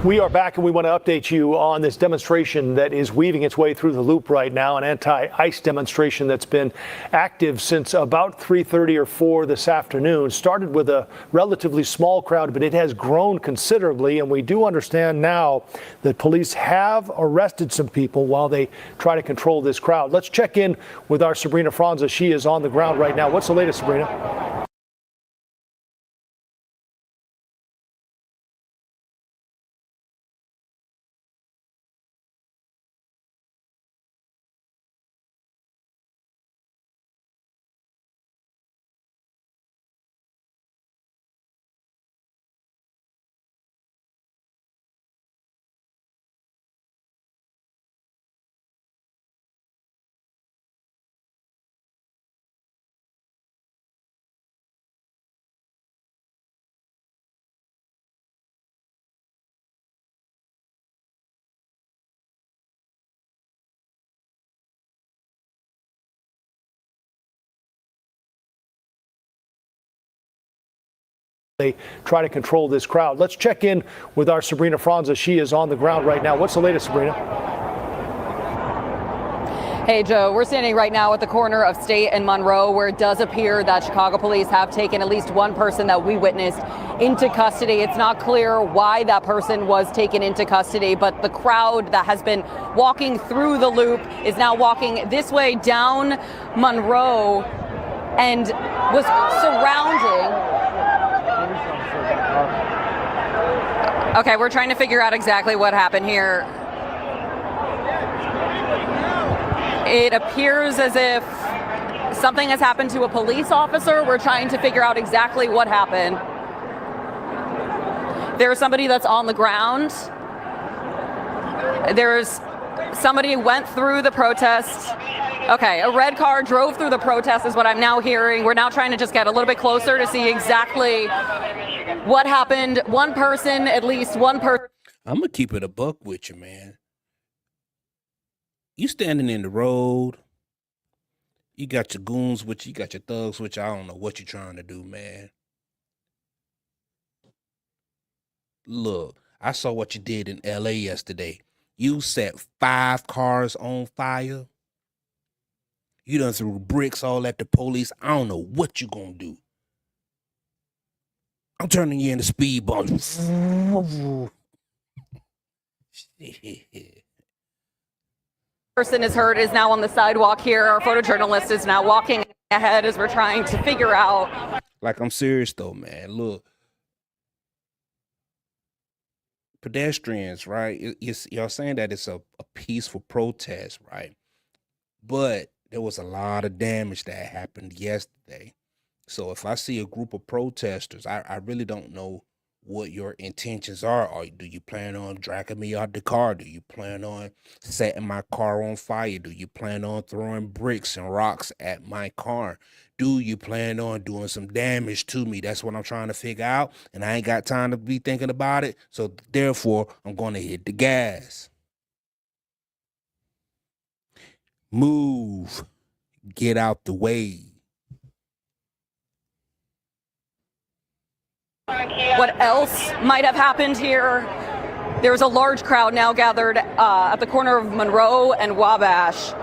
We are back, and we want to update you on this demonstration that is weaving its way through the loop right now, an anti-ICE demonstration that's been active since about 3:30 or 4 this afternoon. Started with a relatively small crowd, but it has grown considerably, and we do understand now that police have arrested some people while they try to control this crowd. Let's check in with our Sabrina Franza. She is on the ground right now. What's the latest, Sabrina? They try to control this crowd. Let's check in with our Sabrina Franza. She is on the ground right now. What's the latest, Sabrina? Hey, Joe, we're standing right now at the corner of State and Monroe, where it does appear that Chicago police have taken at least one person that we witnessed into custody. It's not clear why that person was taken into custody, but the crowd that has been walking through the loop is now walking this way down Monroe and was surrounding. Okay, we're trying to figure out exactly what happened here. It appears as if something has happened to a police officer. We're trying to figure out exactly what happened. There's somebody that's on the ground. There's somebody who went through the protest. Okay, a red car drove through the protest is what I'm now hearing. We're now trying to just get a little bit closer to see exactly what happened. One person, at least one person. I'm going to keep it a buck with you, man. You standing in the road. You got your goons with you. You got your thugs with you. I don't know what you're trying to do, man. Look, I saw what you did in L.A. yesterday. You set 5 cars on fire. You done threw bricks all at the police. I don't know what you gonna do. I'm turning you into speed bump. Person is hurt, is now on the sidewalk here. Our photojournalist is now walking ahead as we're trying to figure out. Like, I'm serious though, man. Look, pedestrians, right? Y'all saying that it's a peaceful protest, right? But there was a lot of damage that happened yesterday. So if I see a group of protesters, I really don't know what your intentions are. Or do you plan on dragging me out the car? Do you plan on setting my car on fire? Do you plan on throwing bricks and rocks at my car? Do you plan on doing some damage to me? That's what I'm trying to figure out. And I ain't got time to be thinking about it. So therefore, I'm going to hit the gas. Move. Get out the way. What else might have happened here? There was a large crowd now gathered at the corner of Monroe and Wabash,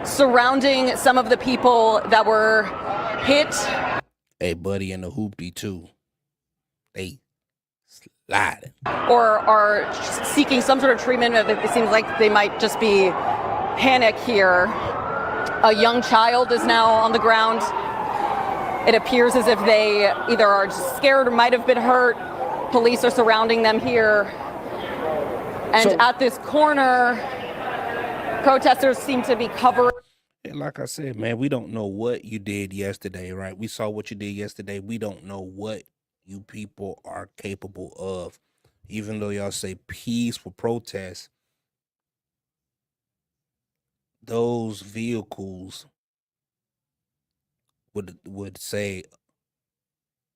surrounding some of the people that were hit. Hey, buddy, and the hoopty too. They sliding. Or are seeking some sort of treatment. It seems like they might just be panic here. A young child is now on the ground. It appears as if they either are scared or might have been hurt. Police are surrounding them here. And at this corner, protesters seem to be covering. Like I said, man, we don't know what you did yesterday, right? We saw what you did yesterday. We don't know what you people are capable of. Even though y'all say peaceful protests, those vehicles would say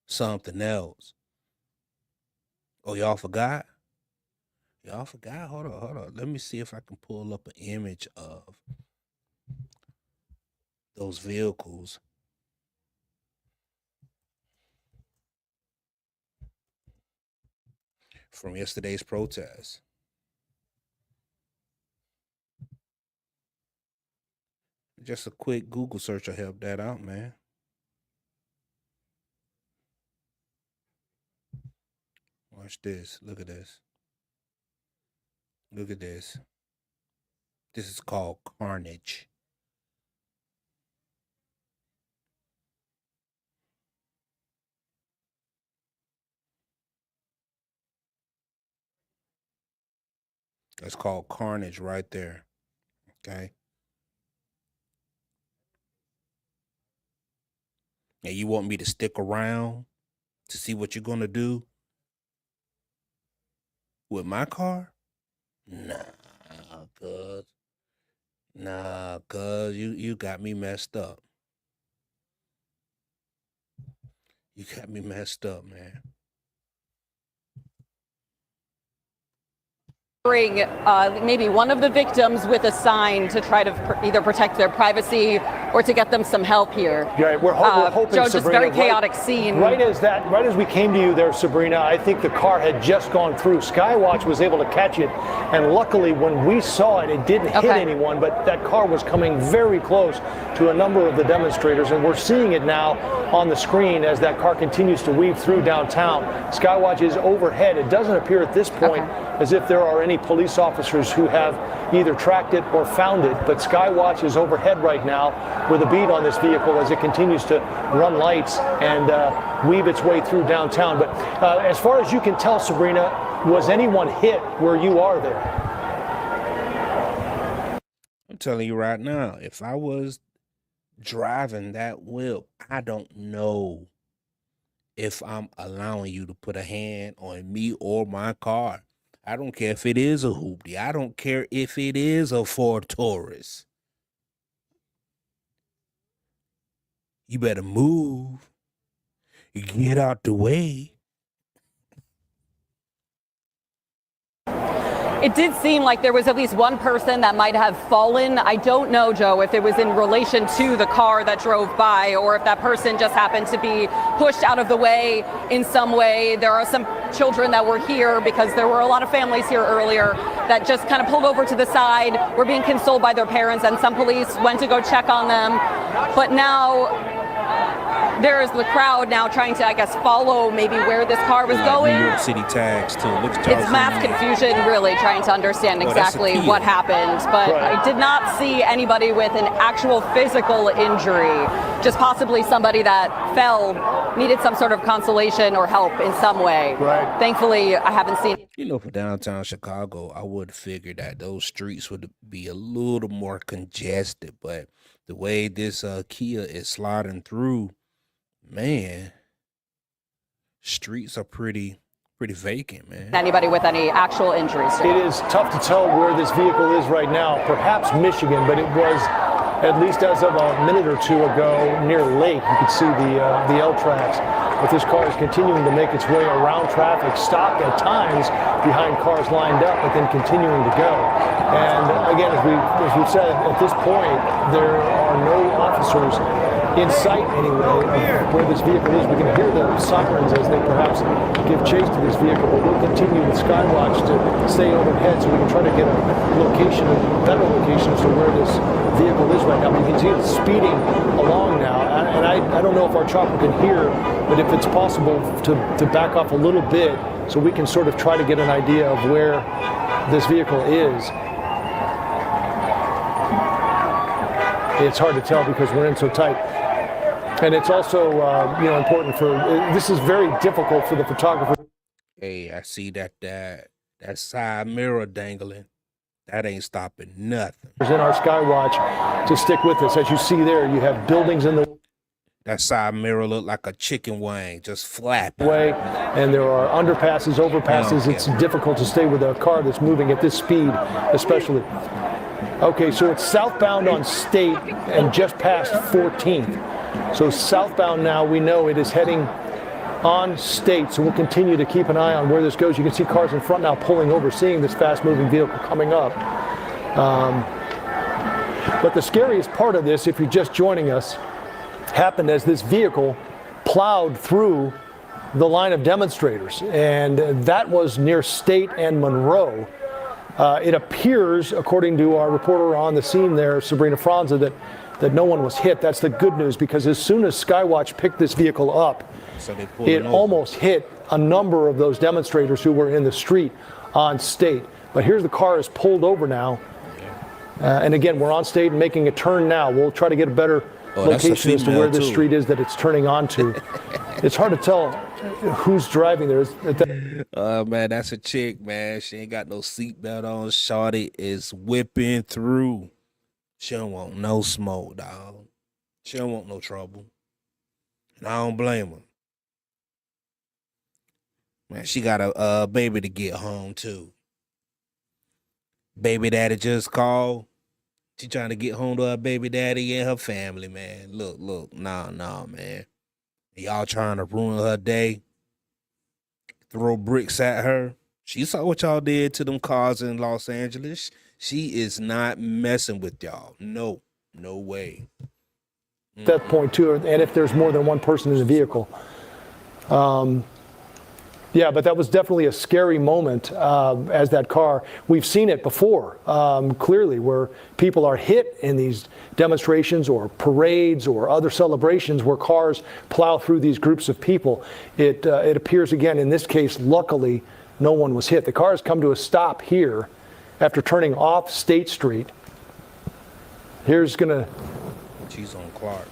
something else. Oh, y'all forgot? Y'all forgot? Hold on. Let me see if I can pull up an image of those vehicles. from yesterday's protest. Just a quick Google search will help that out, man. Watch this. Look at this. Look at this. This is called carnage. That's called carnage right there. Okay. And you want me to stick around to see what you're going to do with my car? Nah, cuz. Nah, cuz you got me messed up. You got me messed up, man. Maybe one of the victims with a sign to try to either protect their privacy or to get them some help here. Yeah, we're hoping, Joe, just Sabrina, very chaotic scene. Right as we came to you there, Sabrina, I think the car had just gone through. Skywatch was able to catch it, and luckily when we saw it, it didn't hit anyone, but that car was coming very close to a number of the demonstrators, and we're seeing it now on the screen as that car continues to weave through downtown. Skywatch is overhead. It doesn't appear at this point as if there are any police officers who have either tracked it or found it, but Skywatch is overhead right now with a beat on this vehicle as it continues to run lights and weave its way through downtown. But as far as you can tell, Sabrina, was anyone hit where you are there? I'm telling you right now, if I was driving that whip, I don't know if I'm allowing you to put a hand on me or my car. I don't care if it is a hoopty. I don't care if it is a Ford Taurus. You better move. Get out the way. It did seem like there was at least one person that might have fallen. I don't know, Joe, if it was in relation to the car that drove by or if that person just happened to be pushed out of the way in some way. There are some children that were here because there were a lot of families here earlier that just kind of pulled over to the side, were being consoled by their parents, and some police went to go check on them. But now there is the crowd now trying to, I guess, follow maybe where this car was going. New York City tags, too. It's mass confusion, really, trying to understand exactly what happened. But I did not see anybody with an actual physical injury, just possibly somebody that fell, needed some sort of consolation or help in some way. Right. Thankfully, I haven't seen. You know, for downtown Chicago, I would figure that those streets would be a little more congested. But the way this Kia is sliding through, man, streets are pretty vacant, man. Anybody with any actual injuries? It is tough to tell where this vehicle is right now. Perhaps Michigan, but it was, at least as of a minute or two ago, near Lake. You could see the L tracks. But this car is continuing to make its way around traffic, stopped at times behind cars lined up, but then continuing to go. And again, as we've said, at this point, there are no officers in sight anyway of where this vehicle is. We can hear the sirens as they perhaps give chase to this vehicle, but we'll continue with Skywatch to stay overhead so we can try to get a location, a better location as to where this vehicle is right now. We can see it speeding along now, and I don't know if our chopper can hear, but if it's possible to back off a little bit so we can sort of try to get an idea of where this vehicle is. It's hard to tell because we're in so tight. And it's also, important this is very difficult for the photographer. Hey, I see that side mirror dangling. That ain't stopping nothing. In our Skywatch to stick with us. As you see there, you have buildings in the That side mirror look like a chicken wing, just flapping. way, and there are underpasses, overpasses. It's difficult to stay with a car that's moving at this speed, especially. Okay, so it's southbound on State and just past 14th. So southbound now, we know it is heading on State, so we'll continue to keep an eye on where this goes. You can see cars in front now pulling over, seeing this fast-moving vehicle coming up. But the scariest part of this, if you're just joining us, happened as this vehicle plowed through the line of demonstrators, and that was near State and Monroe. It appears, according to our reporter on the scene there, Sabrina Franza, that no one was hit. That's the good news, because as soon as Skywatch picked this vehicle up, So they pulled it almost hit a number of those demonstrators who were in the street on State. But here's the car is pulled over now. And again, we're on State and making a turn now. We'll try to get a better location as to where this street is that it's turning onto. It's hard to tell who's driving there. Man, that's a chick, man. She ain't got no seatbelt on. Shorty is whipping through. She don't want no smoke, dog. She don't want no trouble. And I don't blame her. Man, she got a baby to get home, too. Baby daddy just called. She trying to get home to her baby daddy and her family, man. Look, nah, man. Y'all trying to ruin her day. Throw bricks at her. She saw what y'all did to them cars in Los Angeles. She is not messing with y'all. No way. At that point, too, and if there's more than one person in the vehicle. Yeah, but that was definitely a scary moment as that car. We've seen it before, clearly, where people are hit in these demonstrations or parades or other celebrations where cars plow through these groups of people. It appears, again, in this case, luckily, no one was hit. The car has come to a stop here after turning off State Street. She's on Clark.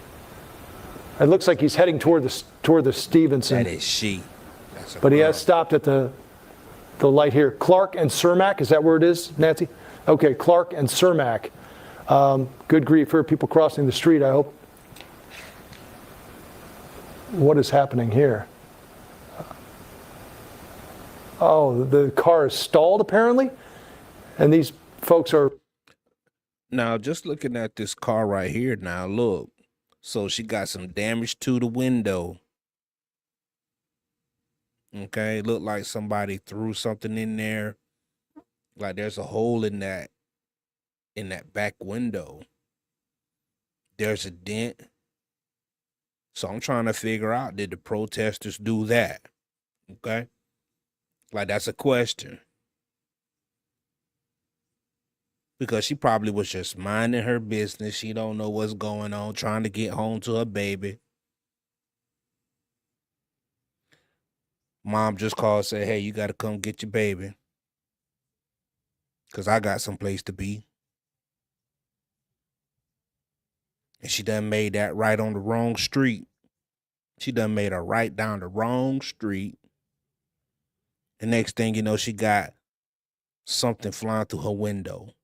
It looks like he's heading toward the Stevenson. That is she. But he has stopped at the light here. Clark and Cermak, is that where it is, Nancy? Okay, Clark and Cermak. Good grief, here are people crossing the street, I hope. What is happening here? Oh, the car is stalled apparently, and these folks are... Now, just looking at this car right here now, look. So she got some damage to the window. Okay, looked like somebody threw something in there. Like there's a hole in that back window. There's a dent. So I'm trying to figure out, did the protesters do that? Okay? Like that's a question. Because she probably was just minding her business. She don't know what's going on, trying to get home to her baby. Mom just called and said, hey, you got to come get your baby. Because I got someplace to be. And she done made that right on the wrong street. She done made her right down the wrong street. The next thing you know, she got something flying through her window.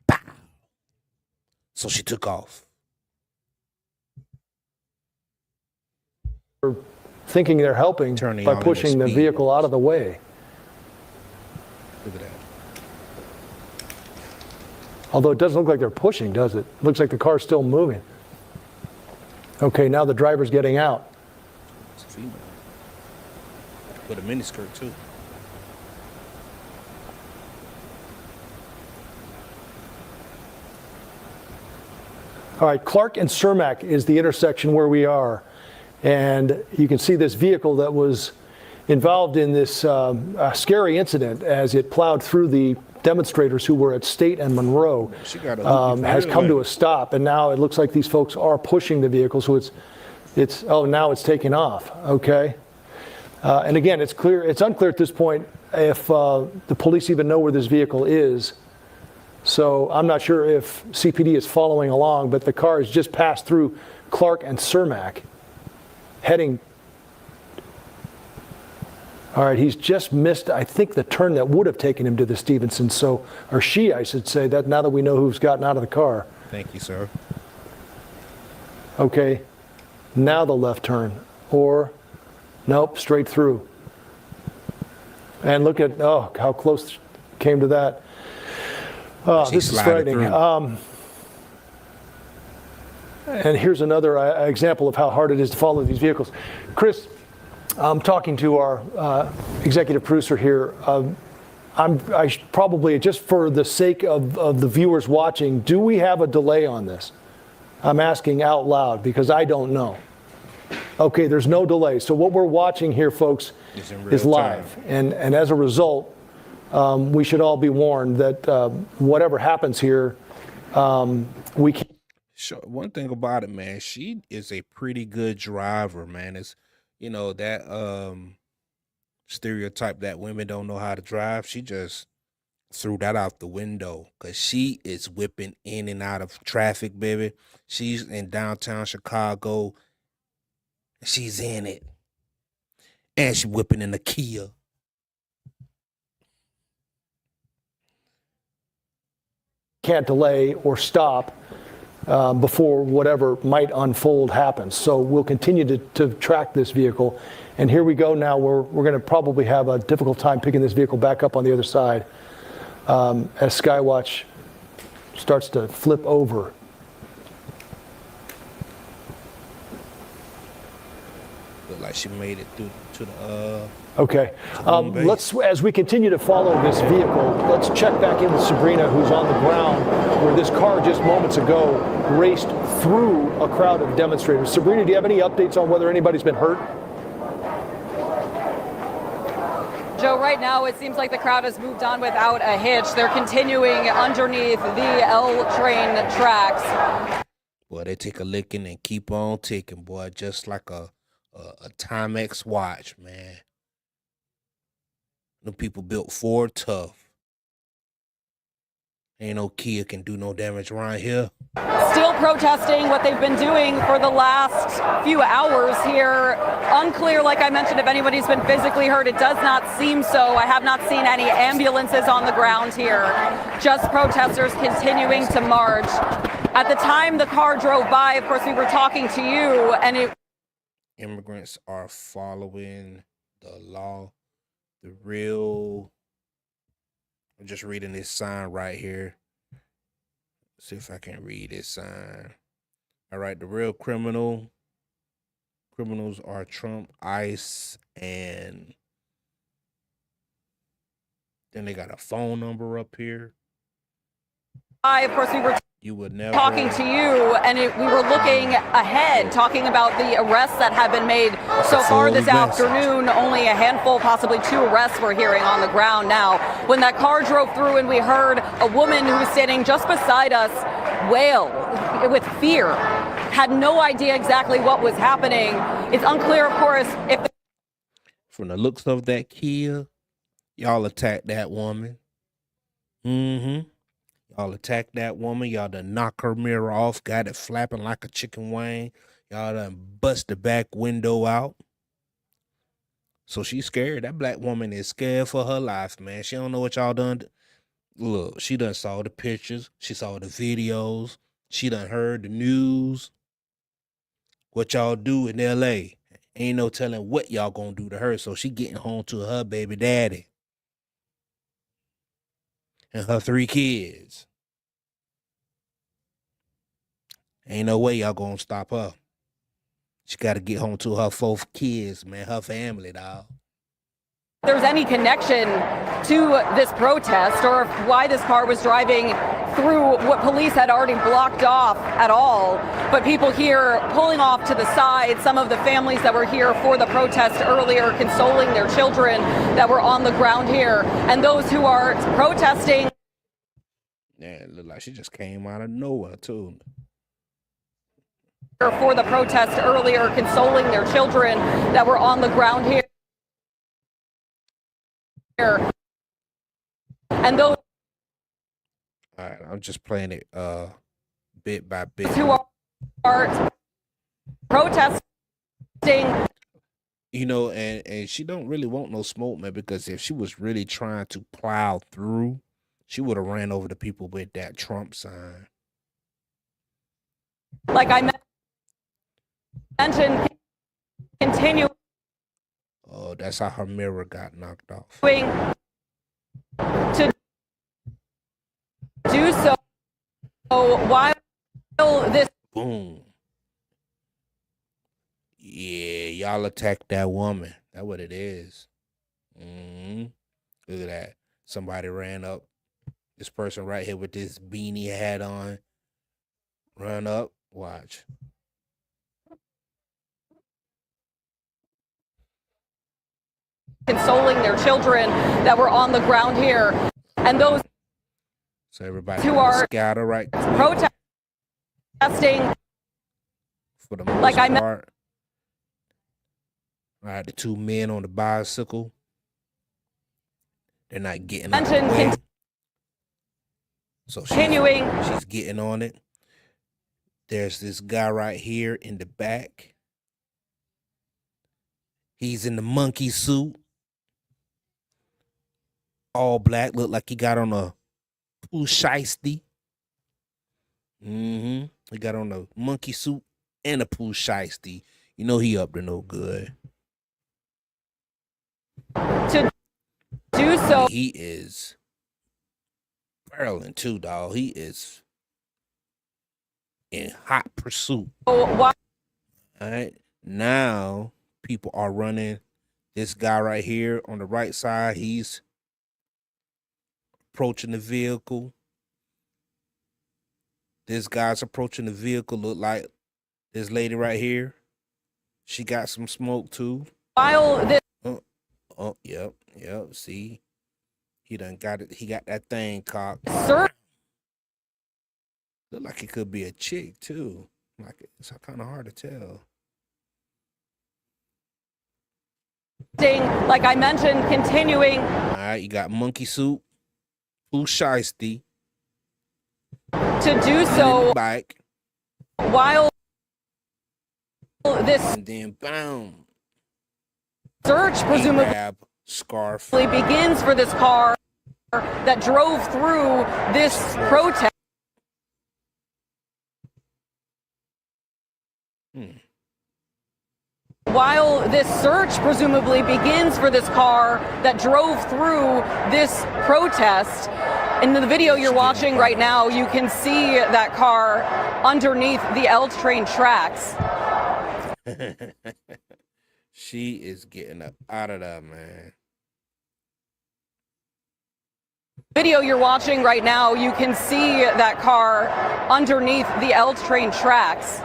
Pow! So she took off. Thinking they're helping by pushing the vehicle out of the way. Look at that. Although it doesn't look like they're pushing, does it? It looks like the car's still moving. Okay, now the driver's getting out. It's a female. With a miniskirt, too. All right, Clark and Cermak is the intersection where we are. And you can see this vehicle that was involved in this scary incident as it plowed through the demonstrators who were at State and Monroe has come to a stop. And now it looks like these folks are pushing the vehicle. So now it's taking off. Okay. And again, it's unclear at this point if the police even know where this vehicle is. So I'm not sure if CPD is following along, but the car has just passed through Clark and Cermak. Heading. All right, he's just missed, I think, the turn that would have taken him to the Stevenson. Or she, I should say, that now that we know who's gotten out of the car. Thank you, sir. Okay, now the left turn. Or, nope, straight through. And look at, how close came to that. Oh, this is frightening. And here's another example of how hard it is to follow these vehicles. Chris, I'm talking to our executive producer here. I should probably, just for the sake of the viewers watching, do we have a delay on this? I'm asking out loud because I don't know. Okay, there's no delay. So what we're watching here, folks, It's in real is live. time. And as a result, we should all be warned that whatever happens here, we can't. Sure. One thing about it, man, she is a pretty good driver, man. It's that stereotype that women don't know how to drive. She just threw that out the window because she is whipping in and out of traffic, baby. She's in downtown Chicago. She's in it. And she whipping in the Kia. Can't delay or stop before whatever might unfold happens. So we'll continue to track this vehicle. And here we go now. We're going to probably have a difficult time picking this vehicle back up on the other side as Skywatch starts to flip over. Look like she made it through to the Okay. As we continue to follow this vehicle, let's check back in with Sabrina, who's on the ground where this car just moments ago raced through a crowd of demonstrators. Sabrina, do you have any updates on whether anybody's been hurt? Joe, right now it seems like the crowd has moved on without a hitch. They're continuing underneath the L train tracks. Boy, they take a licking and keep on ticking, boy, just like a Timex watch, man. Them people built Ford tough. Ain't no Kia can do no damage around here. Still protesting what they've been doing for the last few hours here. Unclear, like I mentioned, if anybody's been physically hurt. It does not seem so. I have not seen any ambulances on the ground here. Just protesters continuing to march. At the time the car drove by, of course, we were talking to you, and Immigrants are following the law. I'm just reading this sign right here. See if I can read this sign. All right, the real criminals are Trump, ICE, and then they got a phone number up here. of course, we were You would never talking to you, and we were looking ahead, talking about the arrests that have been made so far this afternoon. Only a handful, possibly 2 arrests we're hearing on the ground now. When that car drove through and we heard a woman who was standing just beside us wail with fear, had no idea exactly what was happening. It's unclear, of course, if from the looks of that Kia, y'all attacked that woman. Y'all attacked that woman. Y'all done knock her mirror off, got it flapping like a chicken wing. Y'all done bust the back window out. So she's scared. That black woman is scared for her life, man. She don't know what y'all done. Look, she done saw the pictures. She saw the videos. She done heard the news. What y'all do in L.A. Ain't no telling what y'all gonna do to her. So she getting home to her baby daddy and her 3 kids. Ain't no way y'all gonna stop her. She got to get home to her 4 kids, man, her family, dog. there's any connection to this protest or why this car was driving through what police had already blocked off at all. But people here pulling off to the side, some of the families that were here for the protest earlier, consoling their children that were on the ground here, and those who are protesting. Yeah, it looked like she just came out of nowhere, too. For the protest earlier, consoling their children that were on the ground here. And those. All right, I'm just playing it bit by bit. Who are protesting. You know, and she don't really want no smoke, man, because if she was really trying to plow through, she would have ran over the people with that Trump sign. Like I mentioned, continue. Oh, that's how her mirror got knocked off. To do so while this. Boom. Yeah, y'all attacked that woman. That's what it is. Look at that. Somebody ran up. This person right here with this beanie hat on. Run up. Watch. consoling their children that were on the ground here. And those So everybody who are scatter right protesting for the most like I part. All right, the two men on the bicycle. They're not getting out of the way. So she's getting on it. There's this guy right here in the back. He's in the monkey suit. All black. Look like he got on a poo shiesty. He got on a monkey suit and a poo shiesty. You know he up to no good. to do so. He is barreling too, dog. He is in hot pursuit. Why All right. Now people are running. This guy right here on the right side, he's approaching the vehicle. This guy's approaching the vehicle. Look like this lady right here. She got some smoke too. while this Yep. See, he done got it. He got that thing cocked. search Look like it could be a chick too. Like it's kind of hard to tell. like I mentioned, continuing All right, you got monkey suit, poo shiesty, to do in so the bike, while this and then bam, search presumably grab scarf. begins for this car that drove through this protest. While this search presumably begins for this car that drove through this protest, in the video you're watching right now, you can see that car underneath the L train tracks. She is getting up out of there, man. Video you're watching right now, you can see that car underneath the L train tracks.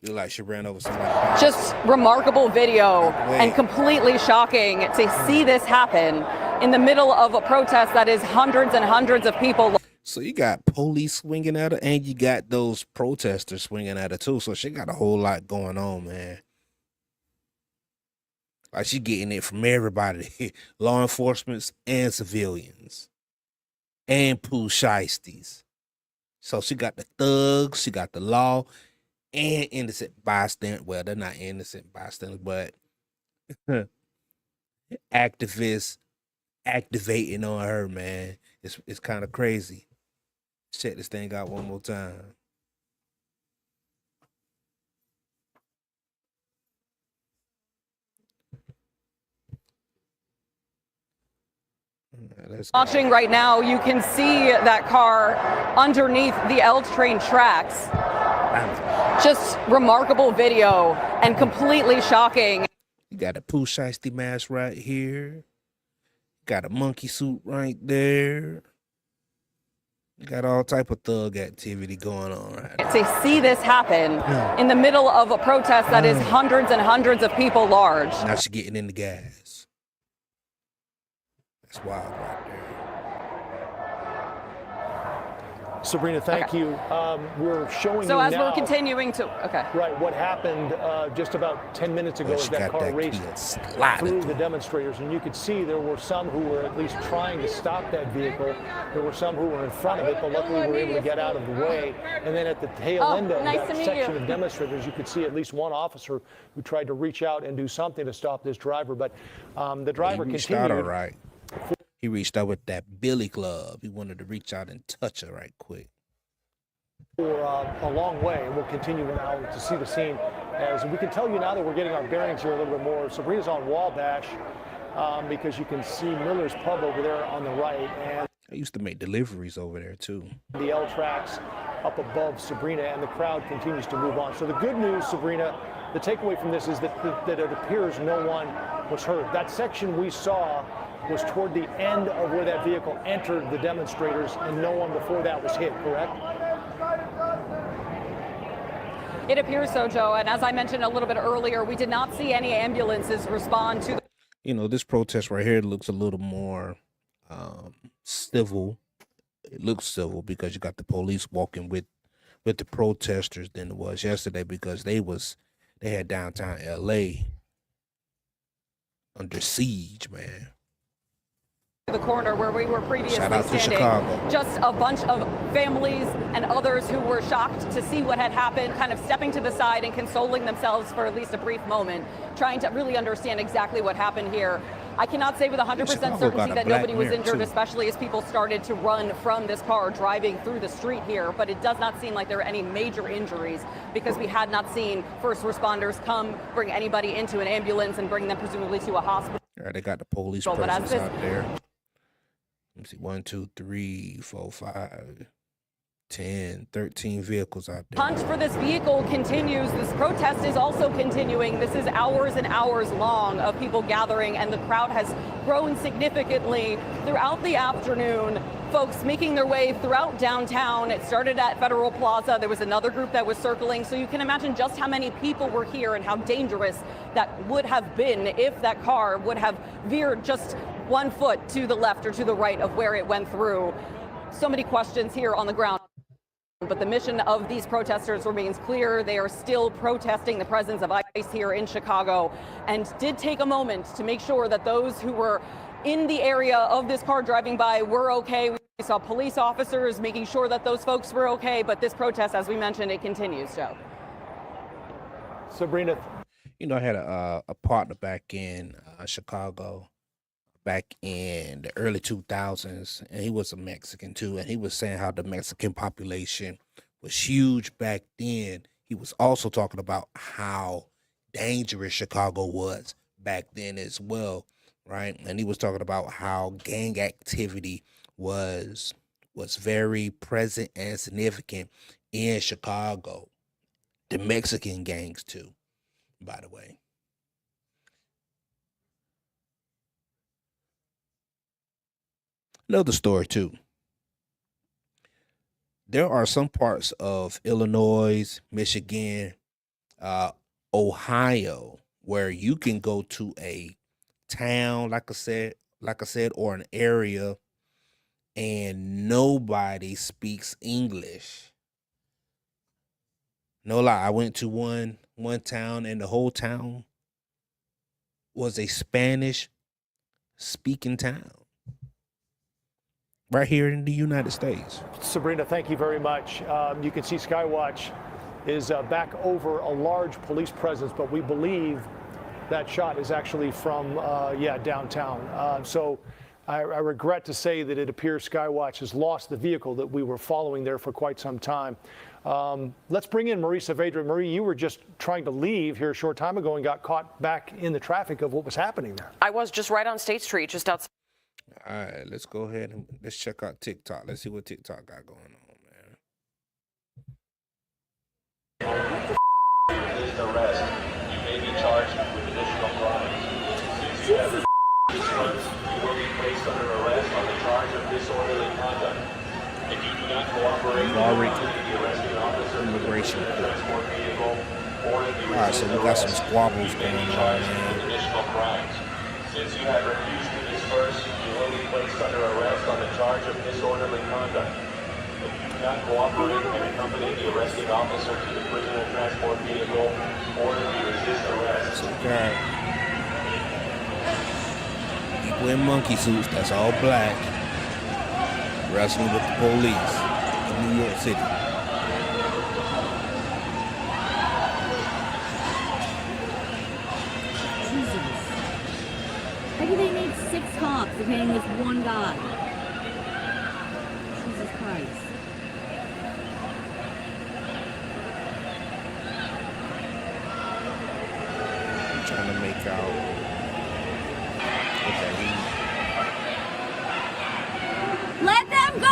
Look like she ran over somebody. Just remarkable video and completely shocking to see this happen in the middle of a protest that is hundreds and hundreds of people. So you got police swinging at her, and you got those protesters swinging at her too. So she got a whole lot going on, man. Like she getting it from everybody, law enforcement and civilians, and poo shiesties. So she got the thugs, she got the law, and innocent bystanders. Well, they're not innocent bystanders, but activists activating on her, man. It's kind of crazy. Check this thing out one more time. Watching right now, you can see that car underneath the L train tracks. Just remarkable video and completely shocking. You got a poo shiesty mask right here. Got a monkey suit right there. You got all type of thug activity going on right now. To see this happen in the middle of a protest that is hundreds and hundreds of people large. Now she's getting in the gas. That's wild right there. Sabrina, thank you. We're showing So you as now, we're continuing to, right, what happened just about 10 minutes ago as that car raced through the demonstrators. And you could see there were some who were at least trying to stop that vehicle. There were some who were in front of it, but luckily we were able to get out of the way. And then at the tail end of that section of demonstrators, you could see at least one officer who tried to reach out and do something to stop this driver. But the driver continued. All right. He reached out with that billy club. He wanted to reach out and touch her right quick. For a long way, and we'll continue now to see the scene. As we can tell you now that we're getting our bearings here a little bit more. Sabrina's on Wabash because you can see Miller's Pub over there on the right. And I used to make deliveries over there too. The L tracks up above Sabrina, and the crowd continues to move on. So the good news, Sabrina, the takeaway from this is that it appears no one was hurt. That section we saw was toward the end of where that vehicle entered the demonstrators, and no one before that was hit, correct? It appears so, Joe. And as I mentioned a little bit earlier, we did not see any ambulances respond to This protest right here looks a little more civil. It looks civil because you got the police walking with the protesters than it was yesterday, because they had downtown LA under siege, man. The corner where we were previously Shout out to standing. Chicago. Just a bunch of families and others who were shocked to see what had happened, kind of stepping to the side and consoling themselves for at least a brief moment, trying to really understand exactly what happened here. I cannot say with 100% certainty that nobody was injured, especially as people started to run from this car driving through the street here. But it does not seem like there were any major injuries, because we had not seen first responders come, bring anybody into an ambulance and bring them presumably to a hospital. All right, they got the police presence out there. Let me see, 1, 2, 3, 4, 5, 10, 13 vehicles out there. Hunt for this vehicle continues. This protest is also continuing. This is hours and hours long of people gathering, and the crowd has grown significantly throughout the afternoon. Folks making their way throughout downtown. It started at Federal Plaza. There was another group that was circling. So you can imagine just how many people were here and how dangerous that would have been if that car would have veered just 1 foot to the left or to the right of where it went through. So many questions here on the ground. But the mission of these protesters remains clear. They are still protesting the presence of ICE here in Chicago, and did take a moment to make sure that those who were in the area of this car driving by were okay. We saw police officers making sure that those folks were okay, but this protest, as we mentioned, it continues, Joe. Sabrina. I had a partner back in Chicago back in the early 2000s, and he was a Mexican too, and he was saying how the Mexican population was huge back then. He was also talking about how dangerous Chicago was back then as well, right? And he was talking about how gang activity was very present and significant in Chicago. The Mexican gangs too, by the way. Another story too. There are some parts of Illinois, Michigan, Ohio, where you can go to a town, like I said, or an area, and nobody speaks English. No lie, I went to one town, and the whole town was a Spanish speaking town. Right here in the United States. Sabrina, thank you very much. You can see Skywatch is back over a large police presence, but we believe that shot is actually from, downtown. So I regret to say that it appears Skywatch has lost the vehicle that we were following there for quite some time. Let's bring in Marie Saavedra. Marie, you were just trying to leave here a short time ago and got caught back in the traffic of what was happening there. I was just right on State Street, just outside. All right, let's go ahead and let's check out TikTok. Let's see what TikTok got going on, man. Resist arrest. You may be charged with additional crimes. Since you have resisted arrest, you will be placed under arrest on the charge of disorderly conduct. If you do not cooperate, the arresting officer Immigration will transport vehicle or if you all right, so we got some squabbles you may going be on, charged man. with additional crimes. Since you have refused to disperse, you will be placed under arrest on the charge of disorderly conduct. If you do not cooperate and accompany the arresting officer to the prisoner transport vehicle, or if you resist arrest. So we got people in monkey suits, that's all black, wrestling with the police in New York City. Maybe they need 6 cops defending this one guy. Jesus Christ. I'm trying to make out. Okay, Let them go!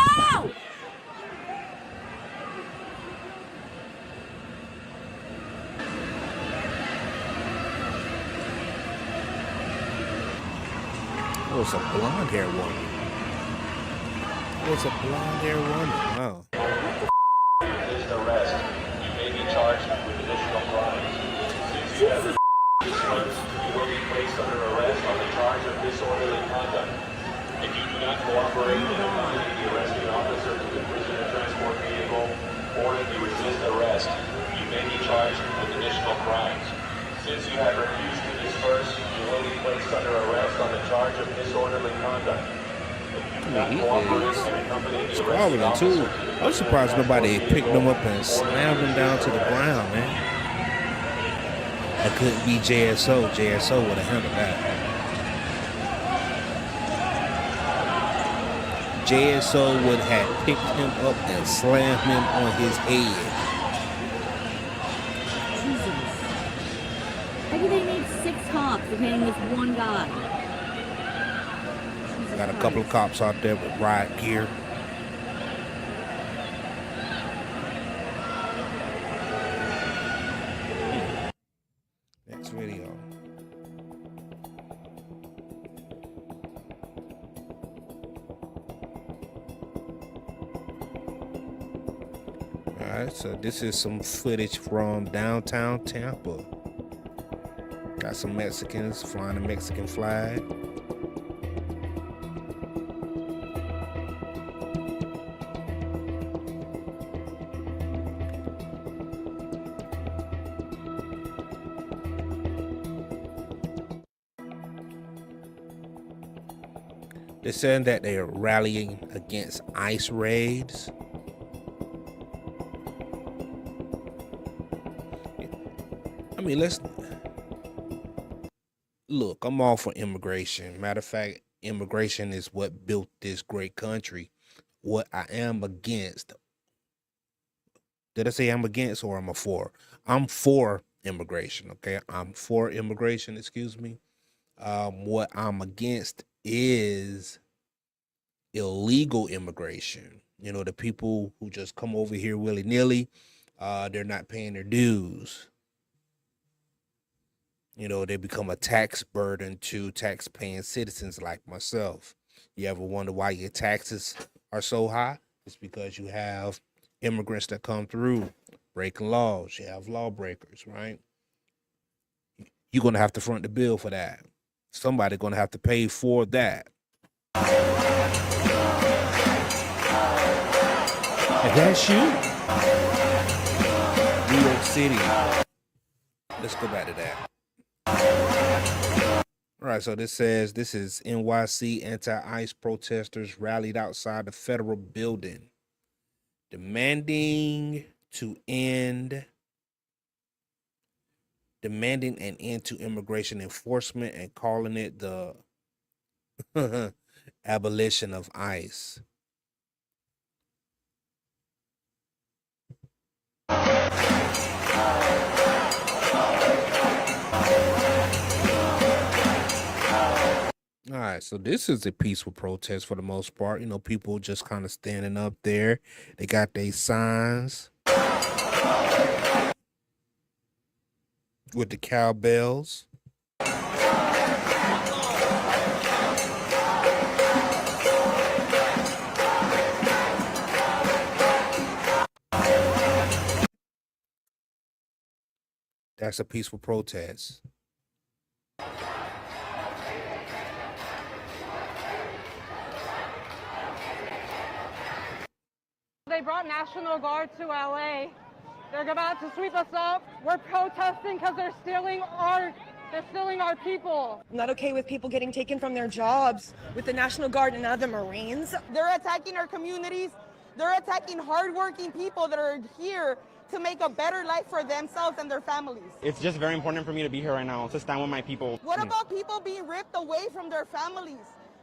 oh, it's a blonde hair woman. Oh, it's a blonde hair woman. Wow. Resist arrest. You may be charged with additional crimes. Since you have resisted arrest, you will be placed under arrest on the charge of disorderly conduct. If you do not cooperate and accompany the arresting officer to the prisoner transport vehicle, or if you resist arrest, you may be charged with additional crimes. Since you have refused to disperse, you will be placed under arrest on the charge of disorderly conduct. If you do not cooperate and accompany the arresting Squabbling too. officer to the I'm prisoner surprised nobody transport picked them vehicle, up and slammed them down to the ground, man. That couldn't be JSO. JSO would have handled that. JSO would have picked him up and slammed him on his head. Jesus. Maybe they need 6 cops detaining this one guy. Jesus Got a couple of Christ. cops out there with riot gear. Next video. Alright, so this is some footage from downtown Tampa. Got some Mexicans flying a Mexican flag. They're saying that they are rallying against ICE raids. I mean, let's look. I'm all for immigration. Matter of fact, immigration is what built this great country. What I am against. Did I say I'm against or I'm a for? I'm for immigration. Okay, I'm for immigration. Excuse me. What I'm against is illegal immigration. You know, the people who just come over here willy-nilly, they're not paying their dues. You know, they become a tax burden to tax-paying citizens like myself. You ever wonder why your taxes are so high? It's because you have immigrants that come through breaking laws. You have lawbreakers, right? You're going to have to front the bill for that. Somebody's going to have to pay for that. And that's you. New York City. Let's go back to that. All right, so this says this is NYC anti-ICE protesters rallied outside the federal building, demanding an end to immigration enforcement and calling it the abolition of ICE. All right, so this is a peaceful protest for the most part. You know, people just kind of standing up there. They got their signs with the cowbells. That's a peaceful protest. They brought National Guard to LA. They're about to sweep us up. We're protesting because they're stealing our people. I'm not okay with people getting taken from their jobs with the National Guard and now the Marines. They're attacking our communities. They're attacking hardworking people that are here to make a better life for themselves and their families. It's just very important for me to be here right now, to stand with my people. What about people being ripped away from their families?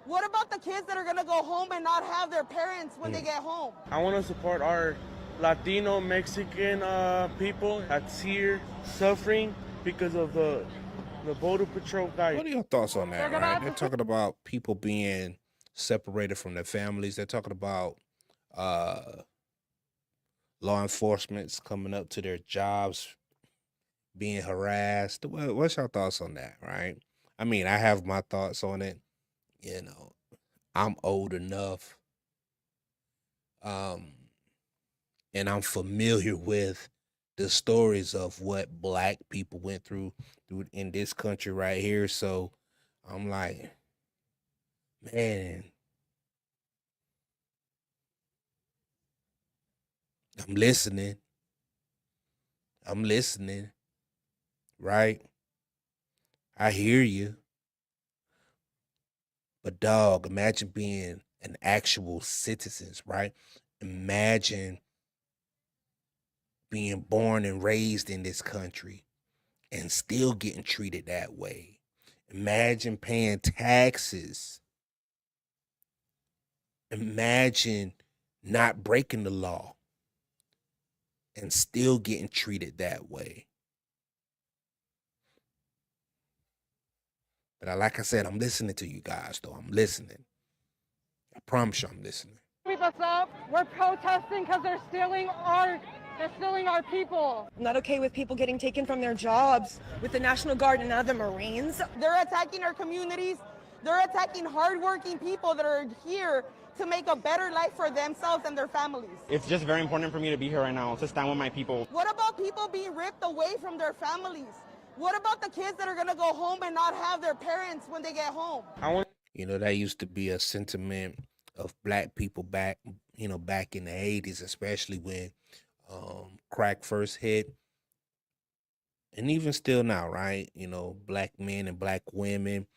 What about the kids that are gonna go home and not have their parents when they get home? I want to support our Latino, Mexican people that's here suffering because of the Border Patrol guy. What are your thoughts on that, right? They're talking about people being separated from their families. They're talking about law enforcement's coming up to their jobs, being harassed. What's your thoughts on that, right? I mean, I have my thoughts on it. You know, I'm old enough, and I'm familiar with the stories of what black people went through in this country right here. So I'm like, man, I'm listening. I'm listening, right? I hear you. But dog, imagine being an actual citizen, right? Imagine being born and raised in this country and still getting treated that way. Imagine paying taxes. Imagine not breaking the law and still getting treated that way. But like I said, I'm listening to you guys, though. I'm listening. I promise you I'm listening. Sweep us up. We're protesting because they're stealing our people. I'm not okay with people getting taken from their jobs with the National Guard and now the Marines. They're attacking our communities. They're attacking hardworking people that are here to make a better life for themselves and their families. It's just very important for me to be here right now to stand with my people. What about people being ripped away from their families? What about the kids that are going to go home and not have their parents when they get home? You know, that used to be a sentiment of black people back in the 80s, especially when crack first hit. And even still now, right? You know, black men and black women,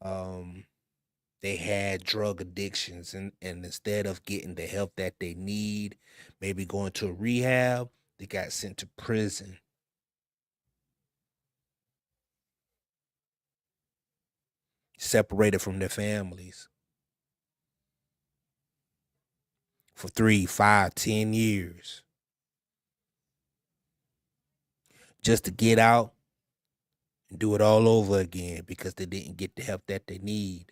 they had drug addictions, and instead of getting the help that they need, maybe going to a rehab, they got sent to prison. Separated from their families for 3, 5, 10 years. Just to get out and do it all over again because they didn't get the help that they need.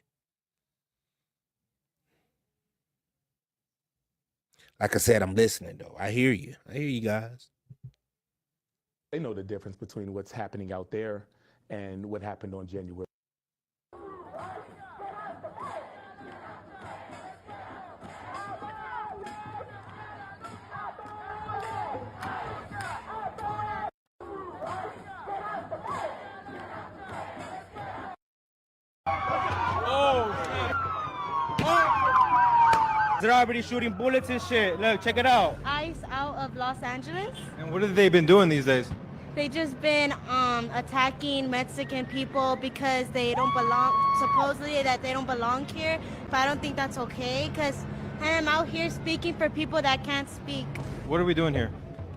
Like I said, I'm listening, though. I hear you. I hear you guys. They know the difference between what's happening out there and what happened on January. They're already shooting bullets and shit. Look, check it out. ICE out of Los Angeles. And what have they been doing these days? They just been attacking Mexican people because they don't belong, supposedly that they don't belong here. But I don't think that's okay because I'm out here speaking for people that can't speak. What are we doing here?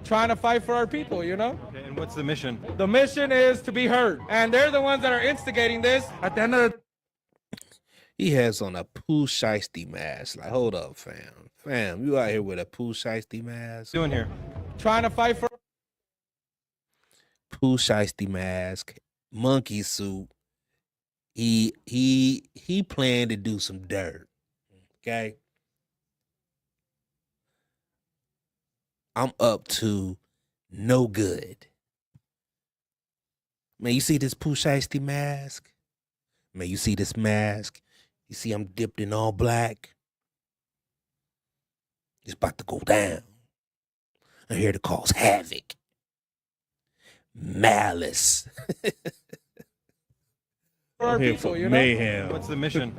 Trying to fight for our people, you know? Okay, and what's the mission? The mission is to be heard. And they're the ones that are instigating this. At the end of the He has on a Pooh Shiesty mask. Like, hold up, fam. Fam, you out here with a Pooh Shiesty mask? Doing here? Trying to fight for Pooh Shiesty mask, monkey suit. He planned to do some dirt. Okay? I'm up to no good. Man, you see this Pooh Shiesty mask? Man, you see this mask? You see I'm dipped in all black? It's about to go down. I'm here to cause havoc. Malice. for our I'm here people, for you know? mayhem. What's the mission?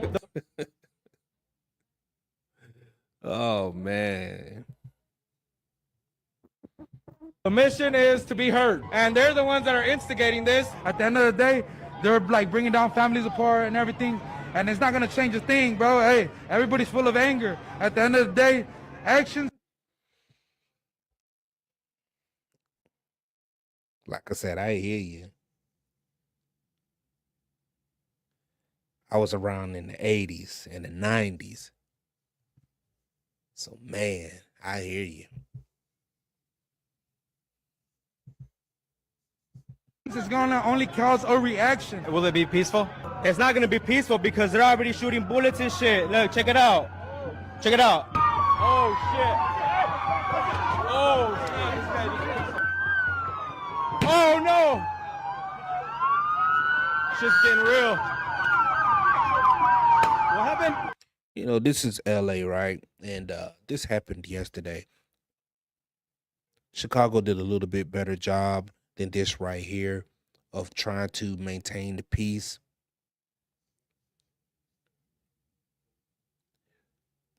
Oh, man. The mission is to be heard. And they're the ones that are instigating this. At the end of the day, they're like bringing down families apart and everything. And it's not going to change a thing, bro. Hey, everybody's full of anger. At the end of the day, actions. Like I said, I hear you. I was around in the 80s and the 90s. So, man, I hear you. It's going to only cause a reaction. Will it be peaceful? It's not going to be peaceful because they're already shooting bullets and shit. Look, check it out. Check it out. Oh, shit. Oh, shit. Oh, no. Shit's getting real. What happened? You know, this is LA, right? And this happened yesterday. Chicago did a little bit better job than this right here of trying to maintain the peace.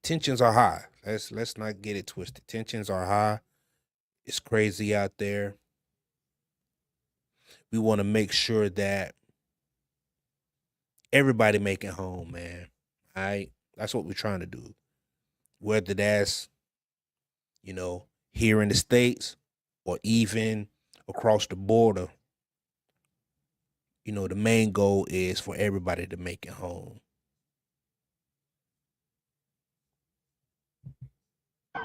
Tensions are high. Let's not get it twisted. Tensions are high. It's crazy out there. We want to make sure that everybody make it home, man. All right? That's what we're trying to do. Whether that's, here in the States or even across the border, the main goal is for everybody to make it home.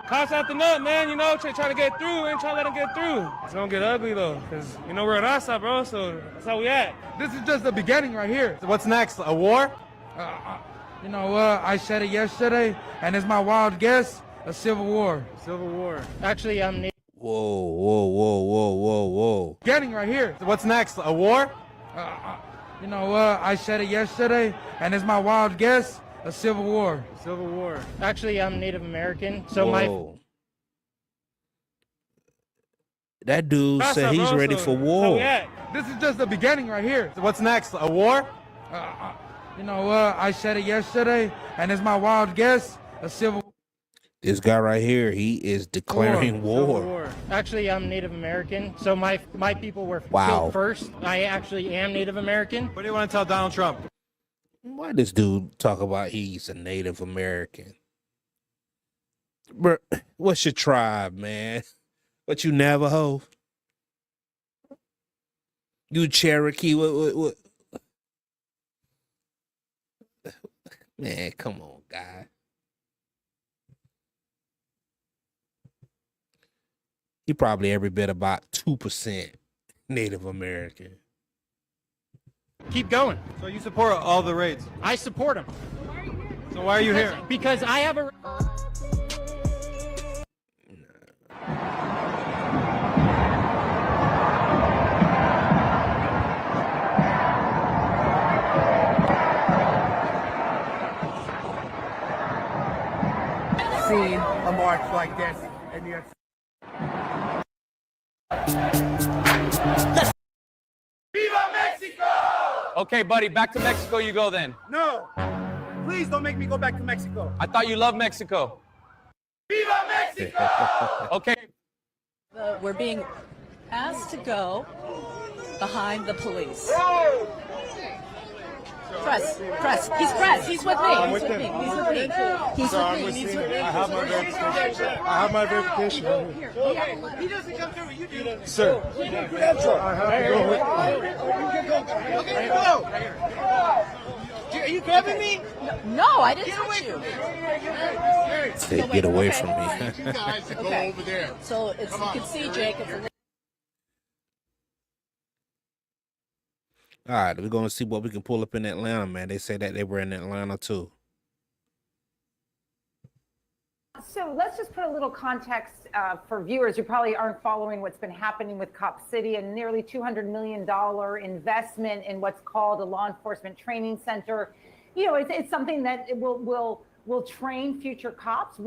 Cops out the nut, man, trying to get through, ain't trying to let them get through. It's gonna get ugly though, because we're at Asa, bro, so that's how we at. This is just the beginning right here. So what's next? A war? You know what? I said it yesterday, and it's my wild guess, a civil war. Civil war. Actually, I'm Whoa. Beginning right here. So what's next? A war? You know what? I said it yesterday, and it's my wild guess, a civil war. Civil war. Actually, I'm Native American, so Whoa. That dude said he's ready for war. This is just the beginning right here. So what's next? A war? You know what? I said it yesterday, and it's my wild guess, a civil war. This guy right here, he is declaring war. Actually, I'm Native American, so my people were Wow. killed first. I actually am Native American. What do you want to tell Donald Trump? Why this dude talk about he's a Native American? Bro, what's your tribe, man? What, you Navajo? You Cherokee? What? Man, come on, guy. He probably every bit about 2% Native American. Keep going. So you support all the raids? I support them. So why are you here? Because I have a... Seen a march like this in the Viva Mexico! Okay, buddy, back to Mexico you go then. No! Please don't make me go back to Mexico. I thought you loved Mexico. Viva Mexico! Okay. We're being asked to go behind the police. Press. He's press. He's with me. I'm He's with with me. him. He's with me. He's with me. I have my verification. I have my verification right here. He doesn't come through. You do. Sir, I have to go with Are you grabbing me? No, I didn't touch you. Say, get away from me. you guys to go over there. So it's, you can see, Jake. All right, we're going to see what we can pull up in Atlanta, man. They say that they were in Atlanta, too. So let's just put a little context for viewers who probably aren't following what's been happening with Cop City, a nearly $200 million investment in what's called a law enforcement training center. It's something that will train future cops.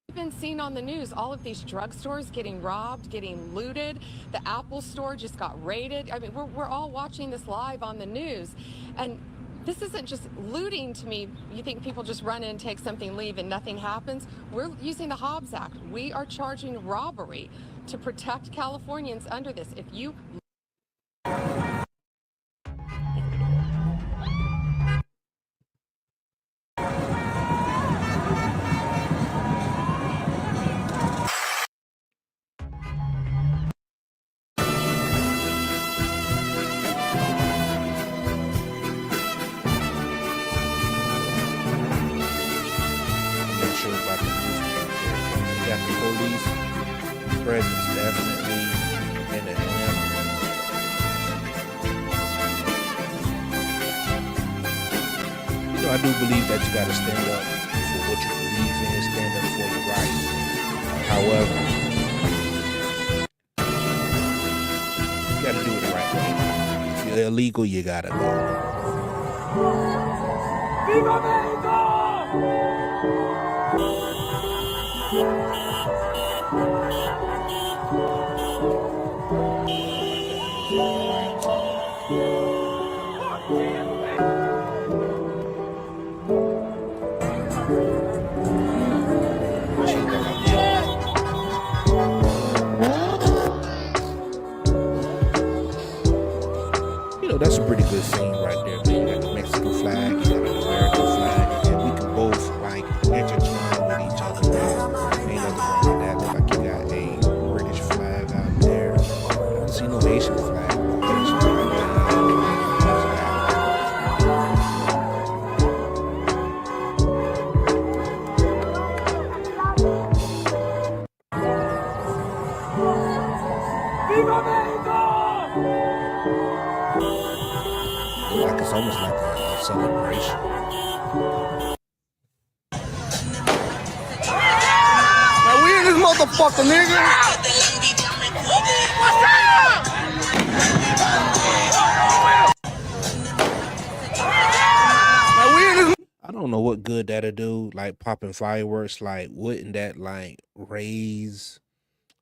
We've been seeing on the news all of these drugstores getting robbed, getting looted. The Apple store just got raided. I mean, we're all watching this live on the news. And this isn't just looting to me. You think people just run in, take something, leave, and nothing happens? We're using the Hobbs Act. We are charging robbery to protect Californians under this. If you police presence definitely in Atlanta. I do believe that you got to stand up for what you believe in, stand up for your rights. However, you got to do it the right way. If you're illegal, you got to go. Viva Mexico! You know, that's a pretty good scene right there, man. You got the Mexican flag, you got an American flag, and we can both like intertwine with each other, man. Ain't nothing wrong with that. Look like you got a British flag out there. I don't see no Haitian flag. Haitian flag. Like it's almost like a celebration. Now we in this motherfucker, nigga. What's up? Now we in this. I don't know what good that'll do, like popping fireworks. Like, wouldn't that like raise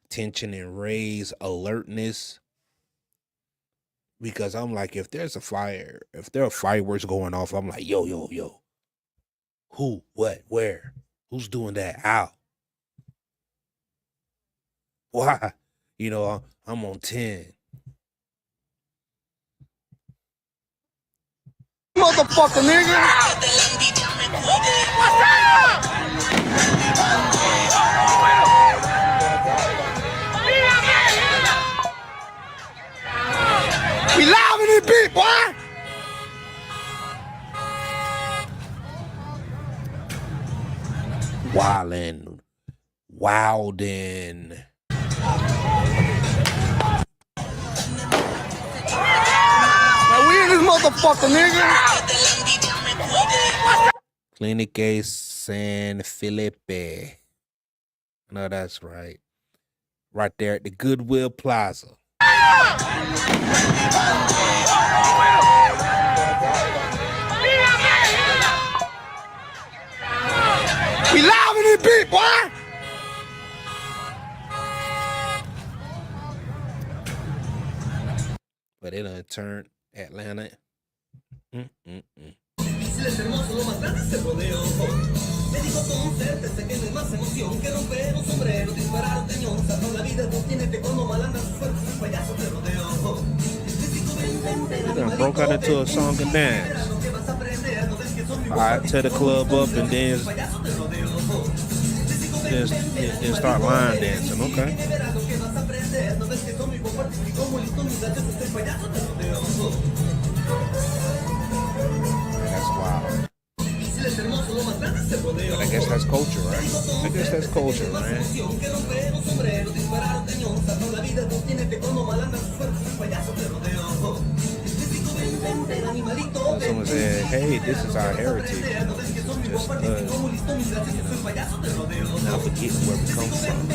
tension and raise alertness? Because I'm like, if there are fireworks going off, I'm like, yo, who, what, where, who's doing that, how, why? You know, I'm on 10. Motherfucker, nigga. What's up? We live in this bitch, boy. Wildin'. Now we in this motherfucker, nigga. Clinique San Felipe. No, that's right. Right there at the Goodwill Plaza. We live in this bitch, boy. But it done turned Atlanta. They done broke out into a song and dance. All right, tear the club up and then start line dancing. Okay. That's wild. But I guess that's culture, right? I guess that's culture, man. Someone said, hey, this is our heritage. You know, this is just us. Not forgetting where we come from.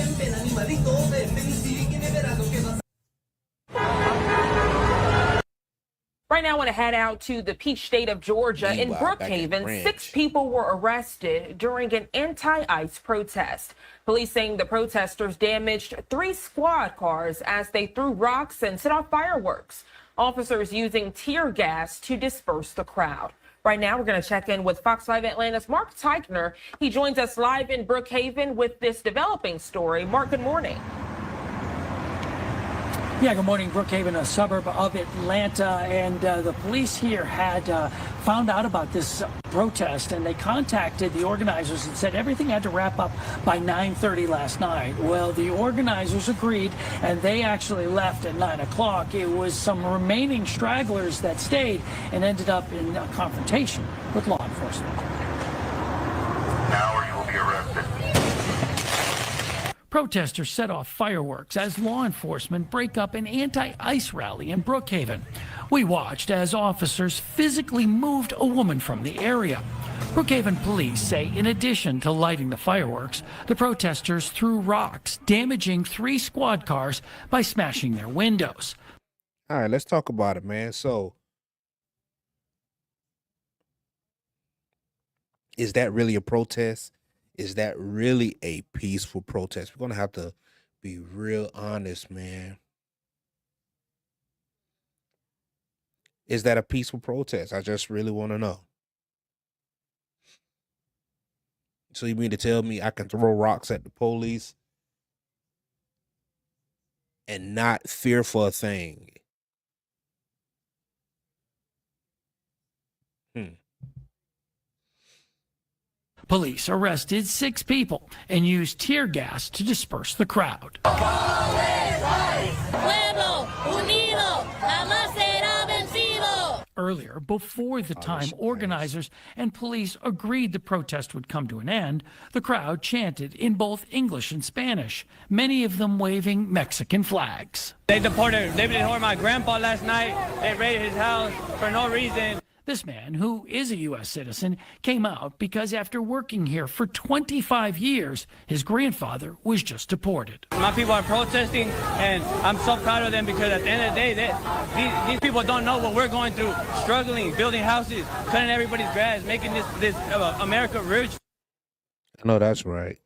Right now, I want to head out to the Peach State of Georgia. In Brookhaven, 6 people were arrested during an anti-ICE protest. Police saying the protesters damaged 3 squad cars as they threw rocks and set off fireworks. Officers using tear gas to disperse the crowd. Right now, we're going to check in with Fox 5 Atlanta's Mark Teichner. He joins us live in Brookhaven with this developing story. Mark, good morning. Yeah, good morning. Brookhaven, a suburb of Atlanta, and the police here had found out about this protest, and they contacted the organizers and said everything had to wrap up by 9:30 last night. Well, the organizers agreed, and they actually left at 9 o'clock. It was some remaining stragglers that stayed and ended up in a confrontation with law enforcement. Now or you will be arrested. Protesters set off fireworks as law enforcement break up an anti-ICE rally in Brookhaven. We watched as officers physically moved a woman from the area. Brookhaven police say in addition to lighting the fireworks, the protesters threw rocks, damaging 3 squad cars by smashing their windows. All right, let's talk about it, man. So, is that really a protest? Is that really a peaceful protest? We're going to have to be real honest, man. Is that a peaceful protest? I just really want to know. So you mean to tell me I can throw rocks at the police and not fear for a thing? Police arrested 6 people and used tear gas to disperse the crowd. Earlier, before the time organizers and police agreed the protest would come to an end, the crowd chanted in both English and Spanish, many of them waving Mexican flags. They deported my grandpa last night. They raided his house for no reason. This man, who is a U.S. citizen, came out because after working here for 25 years, his grandfather was just deported. My people are protesting, and I'm so proud of them because at the end of the day, these people don't know what we're going through, struggling, building houses, cutting everybody's grass, making this America rich. I know that's right.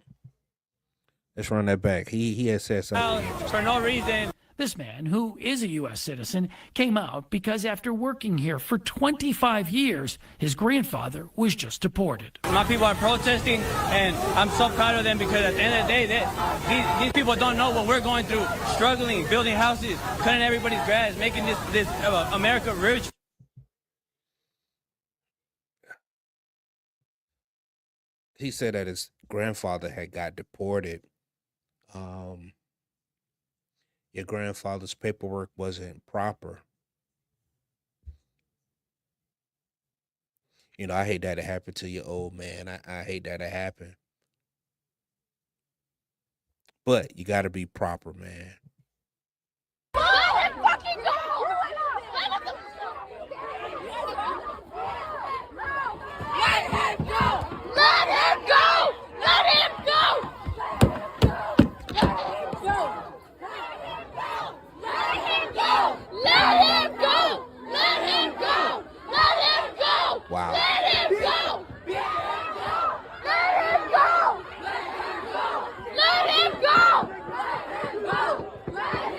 Let's run that back. He has said something for no reason. This man, who is a U.S. citizen, came out because after working here for 25 years, his grandfather was just deported. My people are protesting, and I'm so proud of them because at the end of the day, these people don't know what we're going through, struggling, building houses, cutting everybody's grass, making this America rich. He said that his grandfather had got deported. Your grandfather's paperwork wasn't proper. You know, I hate that it happened to your old man. I hate that it happened. But you got to be proper, man. Let him fucking go! Let him go! Let him go! Let him go! Let him go! Let him go! Let him go! Wow. Let him go! Let him go! Let him go! Let him go! Let him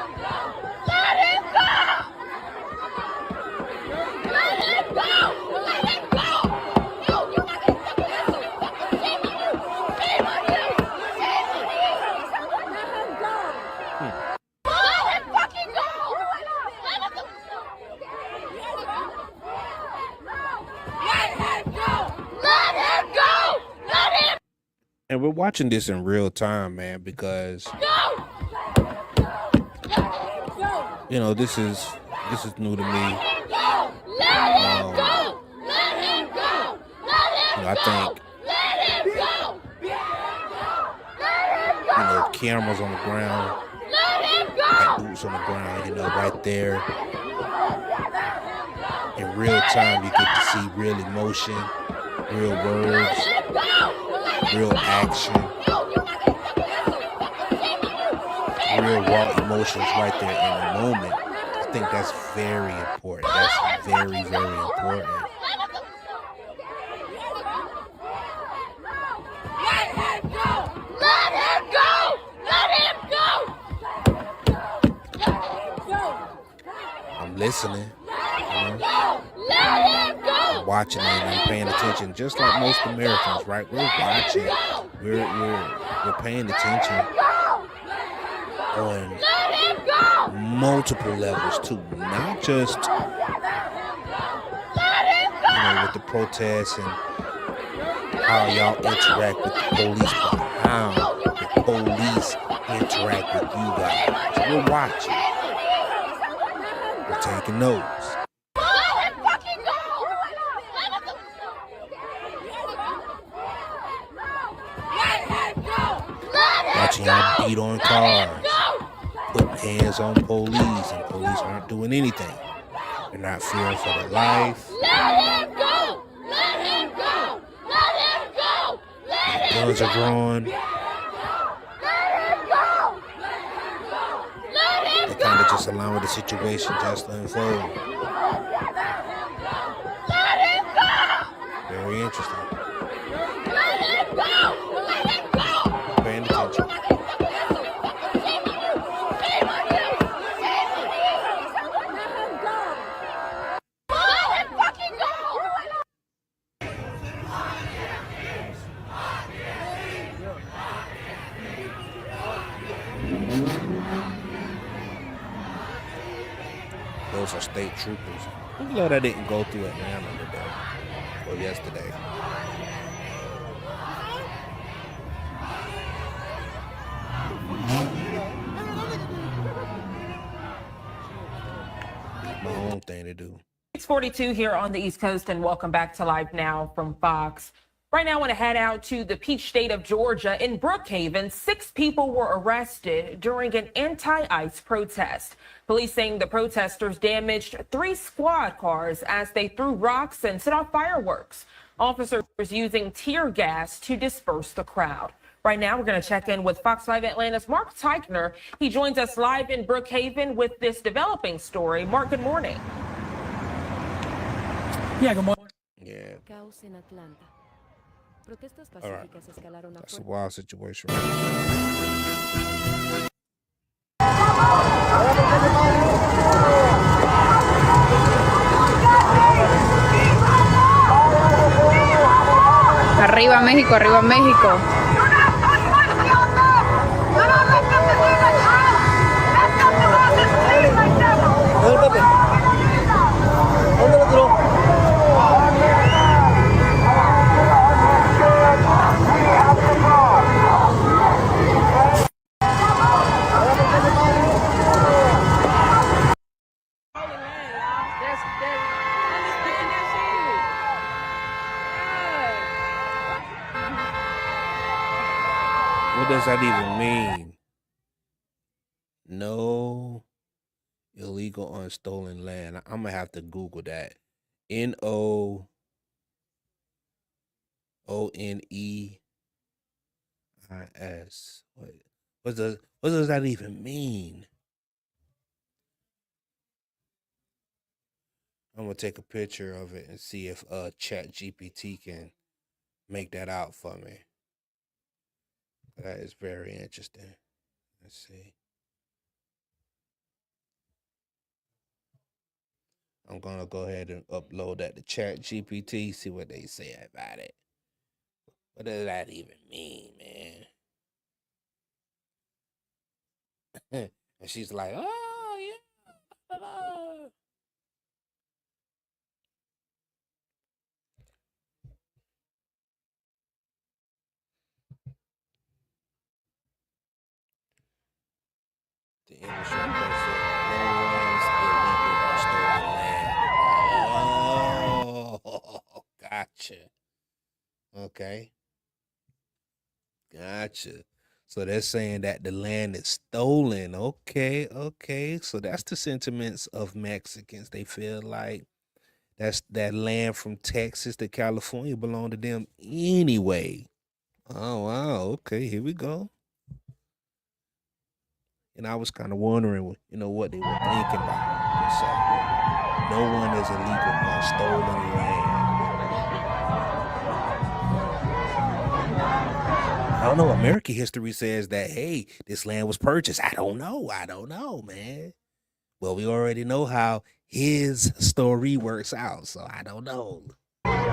go! Let him go! Let him go! Let him go! No, you motherfucker! Shame on you! Shame on you! Shame on you! Let him go! Let him fucking go! Let him go! Let him go! Let him And we're watching this in real time, man, because go! you know this is new to me. Let him go! Let him go! Let him You know, I think Let him go! you know cameras on the ground, Let him like go! boots on the ground, you know, right there in real time. You get to see real emotion, real words, real action, real raw emotions right there in the moment. I think that's very important. That's very, very important. Let him go! Let him go! Let him go! I'm listening. Let him go! I'm watching and I'm paying attention, just like most Americans, right? We're watching. We're paying attention on multiple levels too, not just with the protests and how y'all interact with the police, but how the police interact with you guys. We're watching. We're taking notes. Let him fucking go! Let him go! Watching y'all beat on cars, putting hands on police, and police aren't doing anything. They're not fearing for their life. Let him go! Let him go! Let him go! Let him Guns are drawn. They're kind of just allowing the situation just to unfold. Very interesting. Paying attention. Let him go! state troopers. I'm glad I didn't go through Atlanta today or yesterday. My own thing to do. 6:42 here on the East Coast, and welcome back to Live Now from Fox. Right now, I want to head out to the Peach State of Georgia. In Brookhaven, 6 people were arrested during an anti-ICE protest. Police saying the protesters damaged 3 squad cars as they threw rocks and set off fireworks. Officers using tear gas to disperse the crowd. Right now, we're going to check in with Fox 5 Atlanta's Mark Teichner. He joins us live in Brookhaven with this developing story. Mark, good morning. Yeah, good morning. Yeah. All right. That's a wild situation. Arriba México, arriba México. What does that even mean? No illegal on stolen land. I'm gonna have to Google that. NOONEIS. What does that even mean? I'm gonna take a picture of it and see if ChatGPT can make that out for me. That is very interesting. Let's see. I'm gonna go ahead and upload that to ChatGPT, see what they say about it. What does that even mean, man? And she's like, oh yeah. The industry person, no one's illegal or stolen land. Oh, gotcha. Okay. Gotcha. So they're saying that the land is stolen. Okay. So that's the sentiments of Mexicans. They feel like that land from Texas to California belonged to them anyway. Oh, wow. Okay, here we go. And I was kind of wondering, what they were thinking about. So, no one is illegal on stolen land. I don't know. American history says that, hey, this land was purchased. I don't know, man. Well, we already know how his story works out, so I don't know. Okay.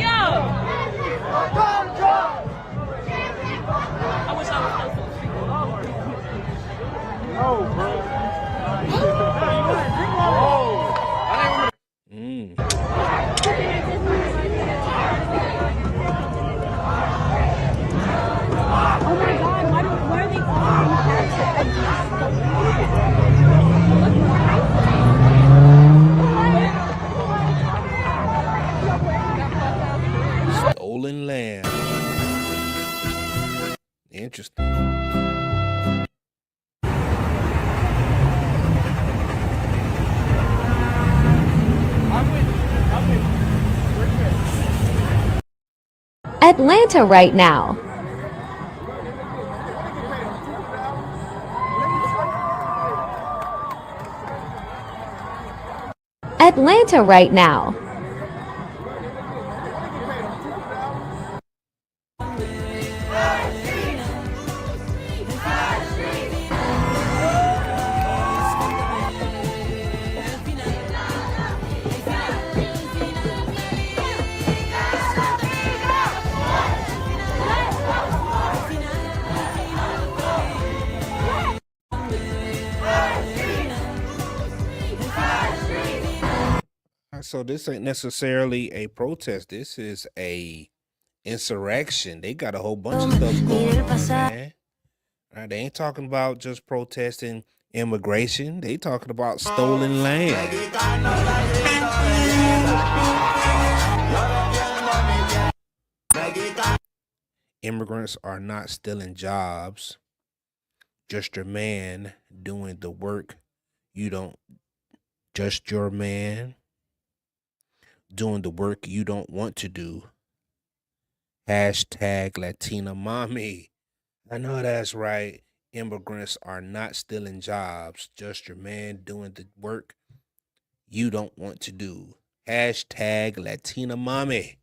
Yo. I wish I was close to those people. Oh, bro. Oh my God, why are they Stolen land. Interesting. Atlanta right now. Atlanta right now. right, so this ain't necessarily a protest. This is a insurrection. They got a whole bunch of stuff going on, man. Right, they ain't talking about just protesting immigration. They talking about stolen land. Immigrants are not stealing jobs. Just your man doing the work you don't. Just your man doing the work you don't want to do. Hashtag Latina mommy. I know that's right. Immigrants are not stealing jobs. Just your man doing the work you don't want to do. Hashtag Latina mommy.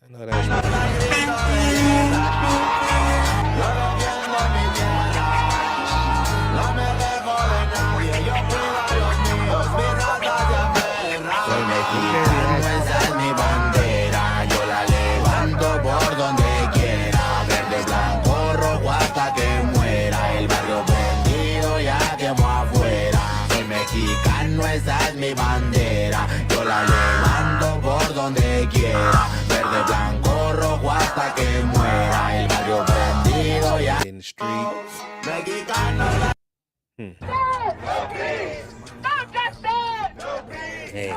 I know that's right. Esa es mi bandera, yo la levanto por donde quiera, verde, blanco, rojo hasta que muera, el barrio prendido ya quemó afuera, soy mexicano, esa es mi bandera, yo la levanto por donde quiera, verde, blanco, rojo hasta que muera, el barrio prendido ya. In the street. Mexicano. Hey.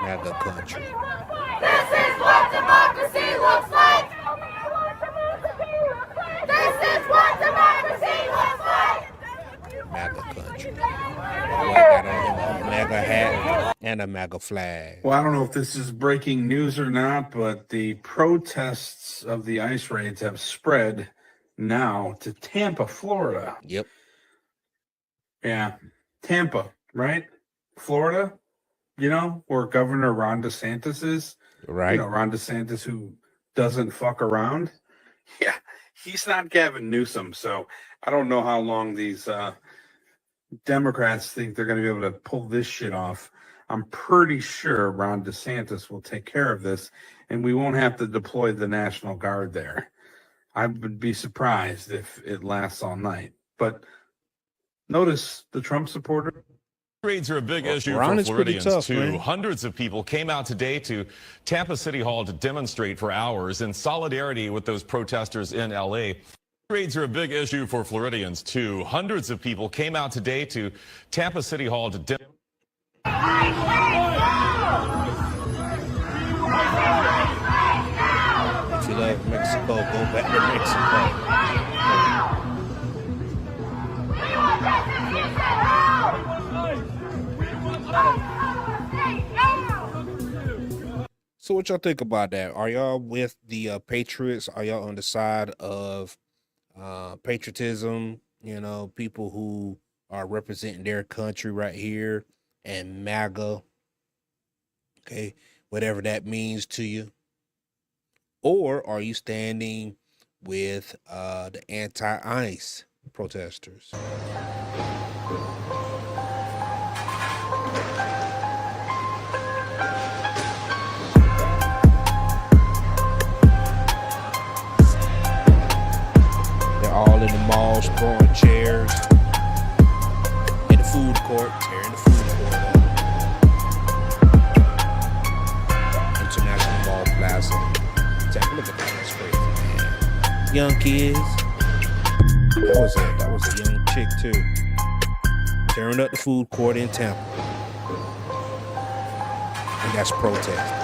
MAGA country. This is what democracy looks like. This is what democracy looks like. MAGA country. Got on a MAGA hat and a MAGA flag. Well, I don't know if this is breaking news or not, but the protests of the ICE raids have spread now to Tampa, Florida. Yep. Yeah. Tampa, right? Florida, you know, where Governor Ron DeSantis is. Right. You know, Ron DeSantis, who doesn't fuck around. Yeah. He's not Gavin Newsom. So I don't know how long these Democrats think they're going to be able to pull this shit off. I'm pretty sure Ron DeSantis will take care of this, and we won't have to deploy the National Guard there. I would be surprised if it lasts all night. But notice the Trump supporter. Raids are a big issue Ron for is pretty Floridians, tough, too. man. Hundreds of people came out today to Tampa City Hall to demonstrate for hours in solidarity with those protesters in L.A. Raids are a big issue for Floridians, too. Hundreds of people came out today to Tampa City Hall to demonstrate. If you love Mexico, go back to Mexico. So what y'all think about that? Are y'all with the Patriots? Are y'all on the side of patriotism? You know, people who are representing their country right here, and MAGA. Okay, whatever that means to you. Or are you standing with the anti-ICE protesters? They're all in the malls, throwing chairs in the food court, tearing the food court up. International Mall Plaza. Look at that, that's crazy, man. Young kids. That was a young chick too. Tearing up the food court in Tampa. And that's protesting.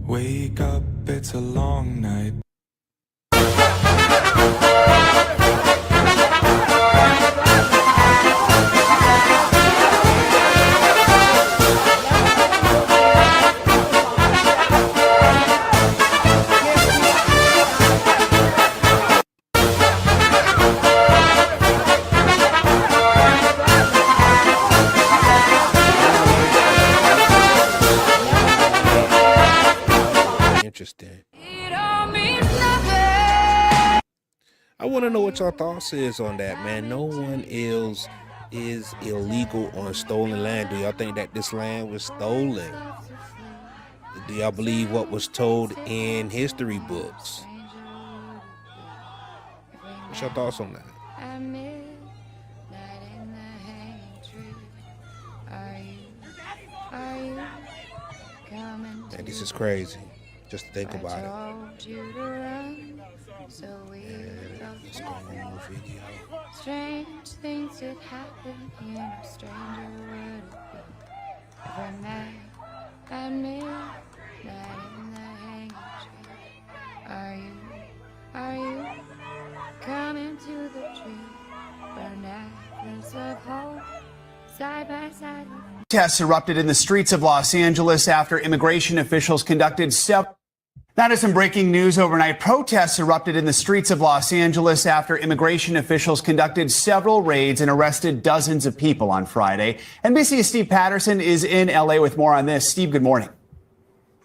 Wake up, it's a long night. what your thoughts is on that, man. No one is illegal on stolen land. Do y'all think that this land was stolen? Do y'all believe what was told in history books? What's your thoughts on that? Man, this is crazy. Just to think about it. Let's go on the video. Strange things that happen here, a stranger would have been. Every night at midnight in the hanging tree. Are you coming to the tree? Where necklace of hope, side by side. Protests erupted in the streets of Los Angeles after immigration officials conducted several. That is some breaking news overnight. Protests erupted in the streets of Los Angeles after immigration officials conducted several raids and arrested dozens of people on Friday. NBC's Steve Patterson is in LA with more on this. Steve, good morning.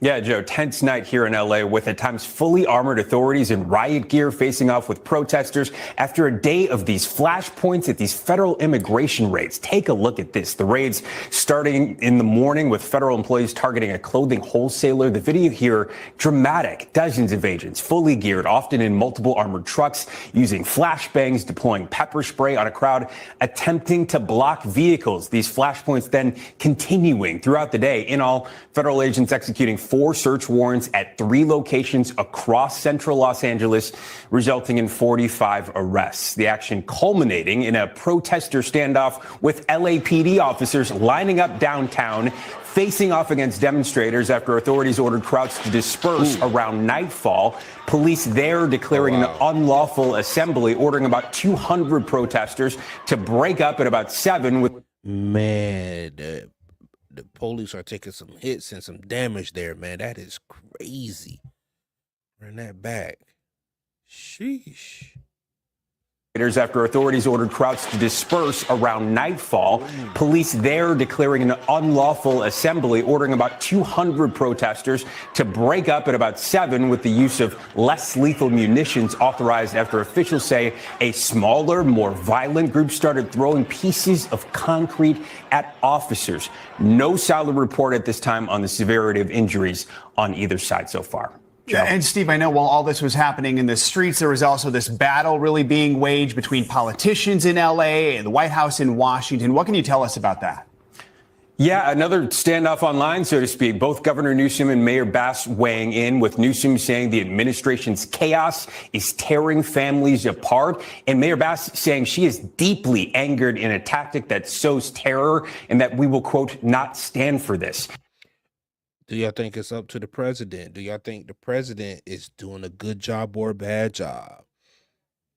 Yeah, Joe, tense night here in LA with at times fully armored authorities in riot gear facing off with protesters after a day of these flashpoints at these federal immigration raids. Take a look at this. The raids starting in the morning with federal employees targeting a clothing wholesaler. The video here, dramatic. Dozens of agents fully geared, often in multiple armored trucks, using flashbangs, deploying pepper spray on a crowd, attempting to block vehicles. These flashpoints then continuing throughout the day. In all, federal agents executing 4 search warrants at 3 locations across central Los Angeles, resulting in 45 arrests. The action culminating in a protester standoff with LAPD officers lining up downtown, facing off against demonstrators after authorities ordered crowds to disperse around nightfall. Police there declaring an unlawful assembly, ordering about 200 protesters to break up at about 7 with... Man, the police are taking some hits and some damage there, man. That is crazy. Run that back. Sheesh. After authorities ordered crowds to disperse around nightfall, police there declaring an unlawful assembly, ordering about 200 protesters to break up at about 7 with the use of less lethal munitions authorized after officials say a smaller, more violent group started throwing pieces of concrete at officers. No solid report at this time on the severity of injuries on either side so far. Yeah, and Steve, I know while all this was happening in the streets, there was also this battle really being waged between politicians in LA and the White House in Washington. What can you tell us about that? Yeah, another standoff online, so to speak. Both Governor Newsom and Mayor Bass weighing in, with Newsom saying the administration's chaos is tearing families apart, and Mayor Bass saying she is deeply angered in a tactic that sows terror and that we will, quote, not stand for this. Do y'all think it's up to the president? Do y'all think the president is doing a good job or a bad job?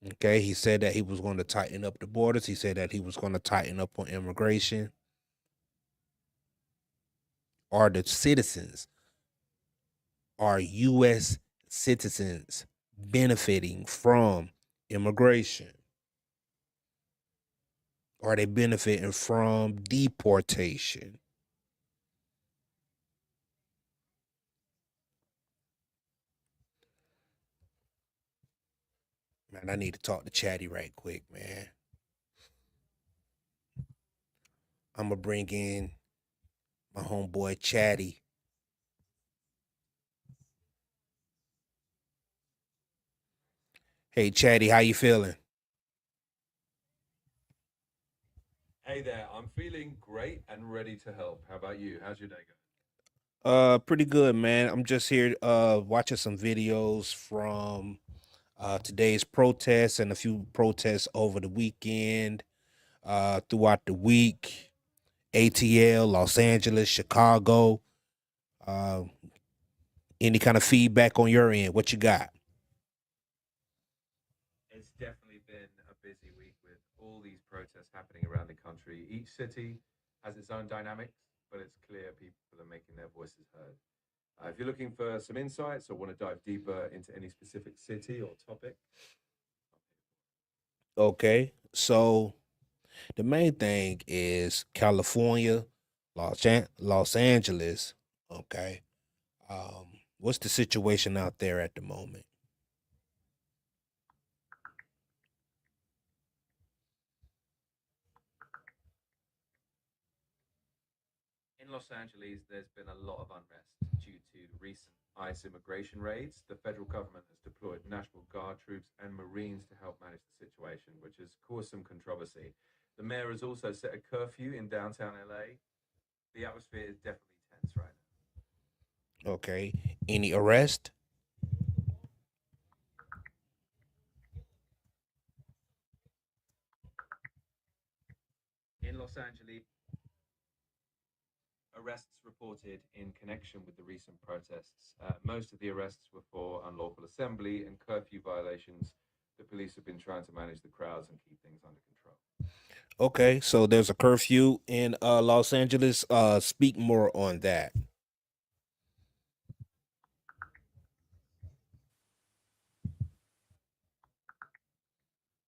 Okay, he said that he was going to tighten up the borders. He said that he was going to tighten up on immigration. Are the citizens, are U.S. citizens benefiting from immigration? Are they benefiting from deportation? Man, I need to talk to Chatty right quick, man. I'm going to bring in my homeboy Chatty. Hey, Chatty, how you feeling? Hey there, I'm feeling great and ready to help. How about you? How's your day going? Pretty good, man. I'm just here watching some videos from today's protests and a few protests over the weekend, throughout the week. ATL, Los Angeles, Chicago. Any kind of feedback on your end? What you got? It's definitely been a busy week with all these protests happening around the country. Each city has its own dynamics, but it's clear people are making their voices heard. If you're looking for some insights or want to dive deeper into any specific city or topic. Okay, so the main thing is California, Los Angeles. Okay, what's the situation out there at the moment? In Los Angeles, there's been a lot of unrest due to recent ICE immigration raids. The federal government has deployed National Guard troops and Marines to help manage the situation, which has caused some controversy. The mayor has also set a curfew in downtown LA. The atmosphere is definitely tense right now. Okay. Any arrest? In Los Angeles, arrests reported in connection with the recent protests. Most of the arrests were for unlawful assembly and curfew violations. The police have been trying to manage the crowds and keep things under control. Okay, so there's a curfew in Los Angeles. Speak more on that.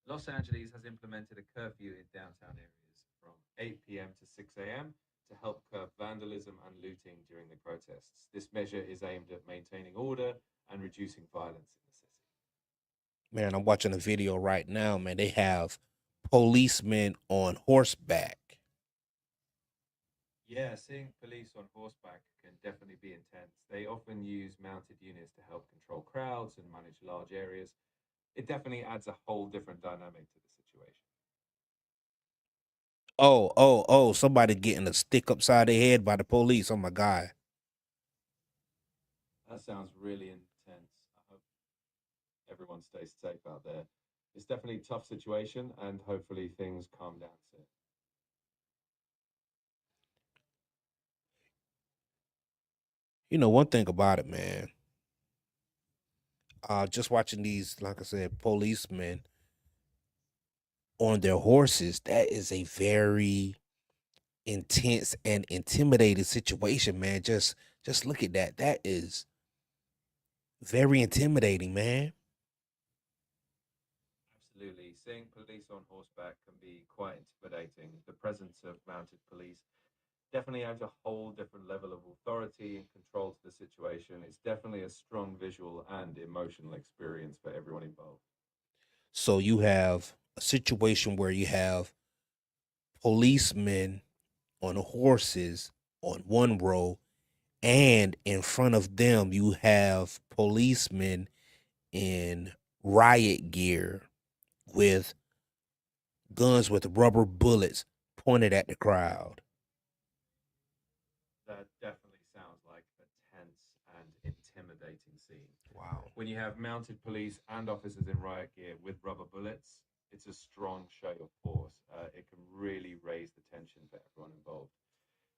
Los Angeles has implemented a curfew in downtown areas from 8 p.m. to 6 a.m. to help curb vandalism and looting during the protests. This measure is aimed at maintaining order and reducing violence in the city. Man, I'm watching a video right now, man. They have policemen on horseback. Yeah, seeing police on horseback can definitely be intense. They often use mounted units to help control crowds and manage large areas. It definitely adds a whole different dynamic to the situation. Oh, somebody getting a stick upside their head by the police. Oh my God. That sounds really intense. I hope everyone stays safe out there. It's definitely a tough situation, and hopefully things calm down soon. You know, one thing about it, man. Just watching these, like I said, policemen on their horses, that is a very intense and intimidating situation, man. Just look at that. That is very intimidating, man. Absolutely. Seeing police on horseback can be quite intimidating. The presence of mounted police definitely adds a whole different level of authority and control to the situation. It's definitely a strong visual and emotional experience for everyone involved. So you have a situation where you have policemen on horses on one row, and in front of them you have policemen in riot gear with guns with rubber bullets pointed at the crowd. That definitely sounds like a tense and intimidating scene. Wow. When you have mounted police and officers in riot gear with rubber bullets, it's a strong show of force. It can really raise the tension for everyone involved.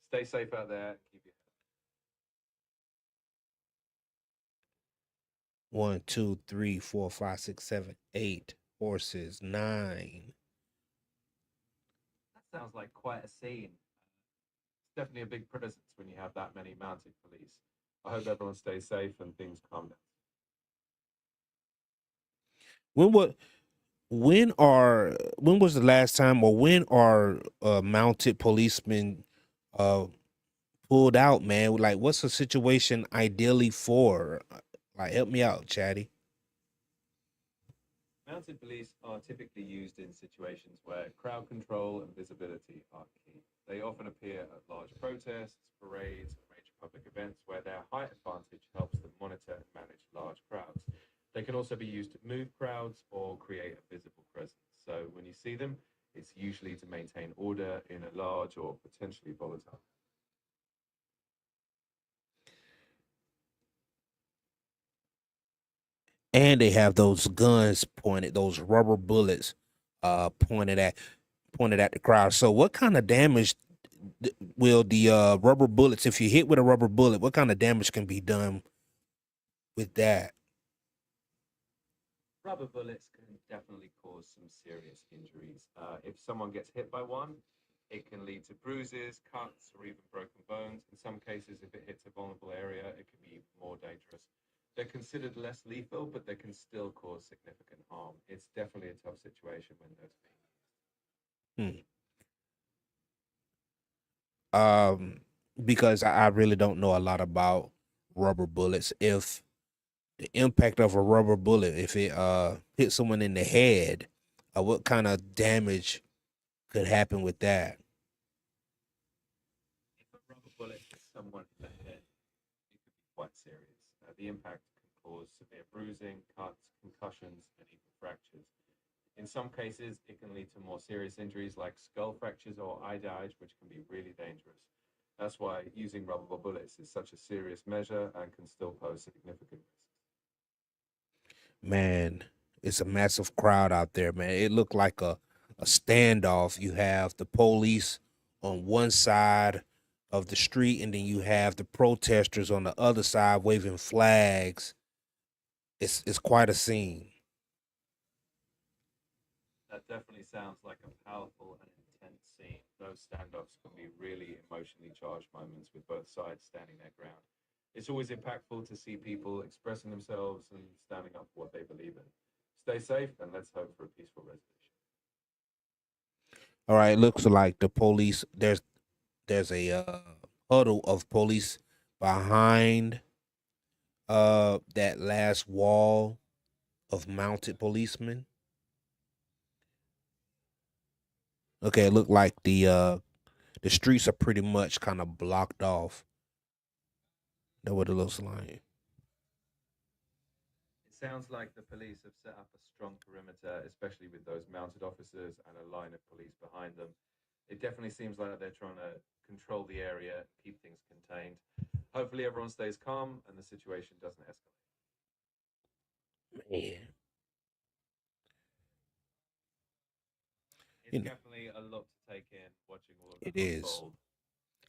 Stay safe out there and keep your head. 1, 2, 3, 4, 5, 6, 7, 8 horses, 9. That sounds like quite a scene. It's definitely a big presence when you have that many mounted police. I hope everyone stays safe and things calm down. When was the last time, or when are mounted policemen pulled out, man? Like, what's the situation ideally for? Like, help me out, Chatty. Mounted police are typically used in situations where crowd control and visibility are key. They often appear at large protests, parades, and major public events where their height advantage helps them monitor and manage large crowds. They can also be used to move crowds or create a visible presence. So when you see them, it's usually to maintain order in a large or potentially volatile. And they have those guns pointed, those rubber bullets pointed at the crowd. So what kind of damage will the rubber bullets, if you hit with a rubber bullet, what kind of damage can be done with that? Rubber bullets can definitely cause some serious injuries. If someone gets hit by one, it can lead to bruises, cuts, or even broken bones. In some cases, if it hits a vulnerable area, it can be even more dangerous. They're considered less lethal, but they can still cause significant harm. It's definitely a tough situation when those being used. Because I really don't know a lot about rubber bullets. If the impact of a rubber bullet, if it hits someone in the head, what kind of damage could happen with that? If a rubber bullet someone in the head, it could be quite serious. The impact can cause severe bruising, cuts, concussions, and even fractures. In some cases, it can lead to more serious injuries like skull fractures or eye damage, which can be really dangerous. That's why using rubber bullets is such a serious measure and can still pose significant risks. Man, it's a massive crowd out there, man. It looked like a standoff. You have the police on one side of the street, and then you have the protesters on the other side waving flags. It's quite a scene. That definitely sounds like a powerful and intense scene. Those standoffs can be really emotionally charged moments with both sides standing their ground. It's always impactful to see people expressing themselves and standing up for what they believe in. Stay safe and let's hope for a peaceful resolution. All right, looks like the police. There's a huddle of police behind that last wall of mounted policemen. Okay, it looked like the streets are pretty much kind of blocked off. That's what it looks like. It sounds like the police have set up a strong perimeter, especially with those mounted officers and a line of police behind them. It definitely seems like they're trying to control the area, keep things contained. Hopefully, everyone stays calm and the situation doesn't escalate. Man. It's definitely a lot to take in watching all of that It is. unfold.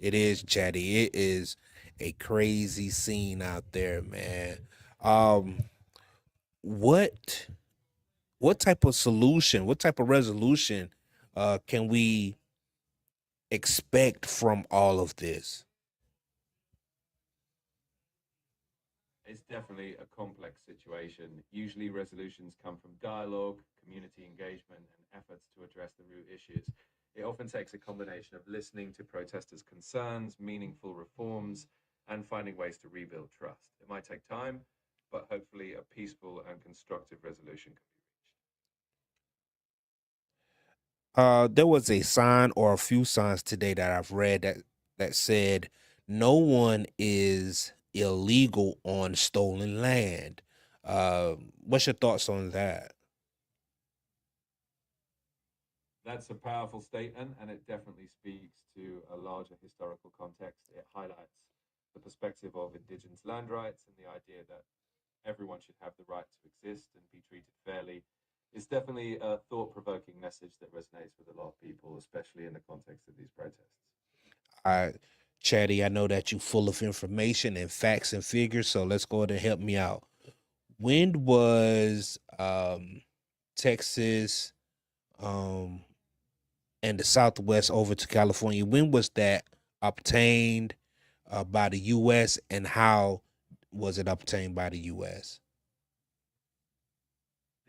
It is, Chatty. It is a crazy scene out there, man. Um, what type of solution, what type of resolution can we expect from all of this? It's definitely a complex situation. Usually, resolutions come from dialogue, community engagement, and efforts to address the root issues. It often takes a combination of listening to protesters' concerns, meaningful reforms, and finding ways to rebuild trust. It might take time, but hopefully, a peaceful and constructive resolution can be reached. There was a sign or a few signs today that I've read that said no one is illegal on stolen land. What's your thoughts on that? That's a powerful statement, and it definitely speaks to a larger historical context. It highlights the perspective of indigenous land rights and the idea that everyone should have the right to exist and be treated fairly. It's definitely a thought-provoking message that resonates with a lot of people, especially in the context of these protests. All right, Chatty, I know that you're full of information and facts and figures, so let's go ahead and help me out. When was Texas and the Southwest over to California? When was that obtained by the U.S. and how was it obtained by the U.S.?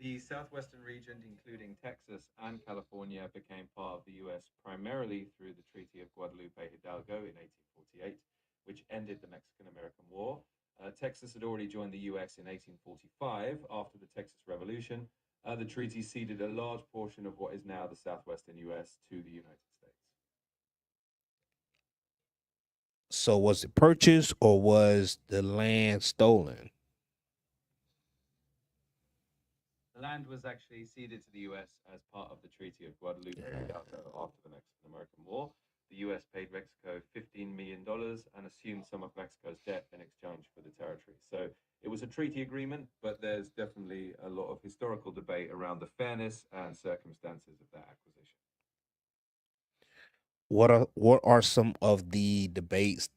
The southwestern region, including Texas and California, became part of the U.S. primarily through the Treaty of Guadalupe Hidalgo in 1848, which ended the Mexican-American War. Texas had already joined the U.S. in 1845 after the Texas Revolution. The treaty ceded a large portion of what is now the southwestern U.S. to the United States. So was it purchased or was the land stolen? The land was actually ceded to the U.S. as part of the Treaty of Guadalupe Hidalgo after the Mexican-American War. The U.S. paid Mexico $15 million and assumed some of Mexico's debt in exchange for the territory. So it was a treaty agreement, but there's definitely a lot of historical debate around the fairness and circumstances of that acquisition. What are some of the debates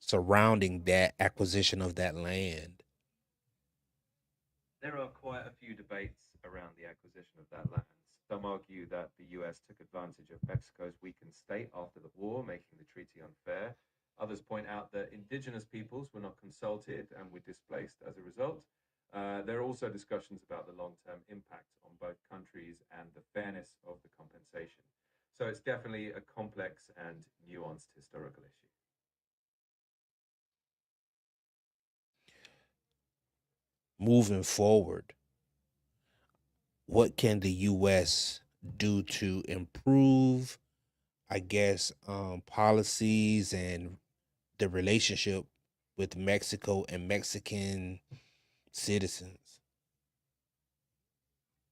surrounding that acquisition of that land? There are quite a few debates around the acquisition of that land. Some argue that the US took advantage of Mexico's weakened state after the war, making the treaty unfair. Others point out that indigenous peoples were not consulted and were displaced as a result. There are also discussions about the long-term impact on both countries and the fairness of the compensation. So it's definitely a complex and nuanced historical issue. Moving forward, what can the U.S. do to improve, I guess, policies and the relationship with Mexico and Mexican citizens?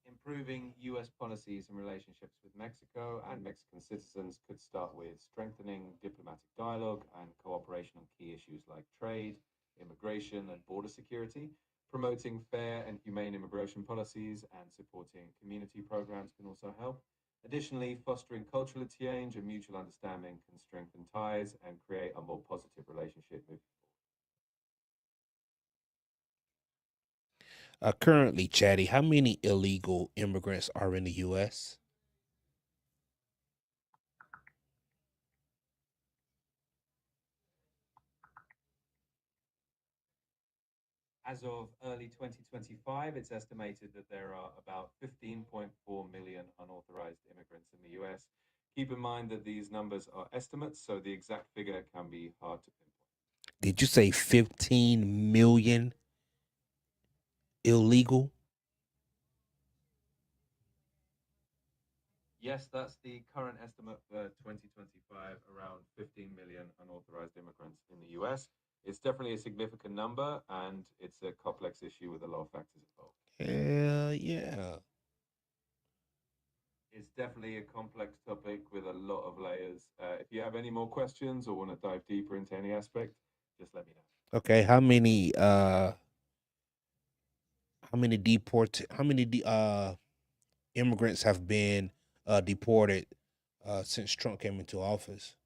Improving U.S. policies and relationships with Mexico and Mexican citizens could start with strengthening diplomatic dialogue and cooperation on key issues like trade, immigration, and border security. Promoting fair and humane immigration policies and supporting community programs can also help. Additionally, fostering cultural exchange and mutual understanding can strengthen ties and create a more positive relationship moving Currently, Chatty, how many illegal immigrants are in the U.S.? As of early 2025, it's estimated that there are about 15.4 million unauthorized immigrants in the US. Keep in mind that these numbers are estimates, so the exact figure can be hard to pinpoint. Did you say 15 million illegal? Yes, that's the current estimate for 2025, around 15 million unauthorized immigrants in the US. It's definitely a significant number, and it's a complex issue with a lot of factors involved. Hell yeah. It's definitely a complex topic with a lot of layers. If you have any more questions or want to dive deeper into any aspect, just let me know. Okay, how many immigrants have been deported since Trump came into office?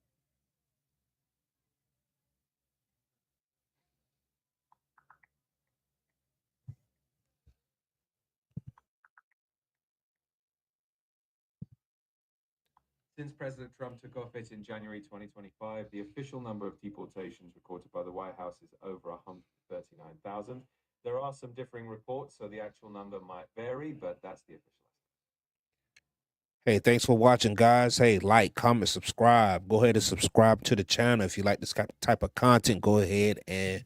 Since President Trump took office in January 2025, the official number of deportations recorded by the White House is over 139,000. There are some differing reports, so the actual number might vary, but that's the official. Hey, thanks for watching, guys. Hey, like, comment, subscribe. Go ahead and subscribe to the channel. If you like this type of content, go ahead and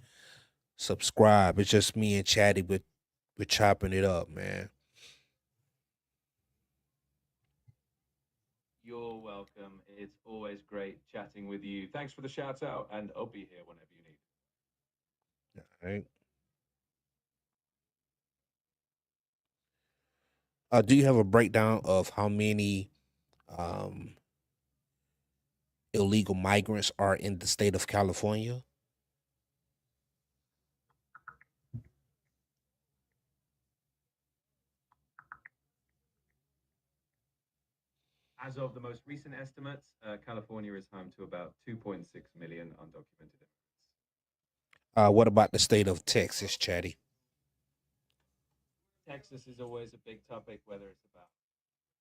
subscribe. It's just me and Chatty, but we're chopping it up, man. You're welcome. It's always great chatting with you. Thanks for the shout out, and I'll be here whenever you need. All right. Do you have a breakdown of how many illegal migrants are in the state of California? As of the most recent estimates, California is home to about 2.6 million undocumented immigrants. What about the state of Texas, Chatty? Texas is always a big topic, whether it's about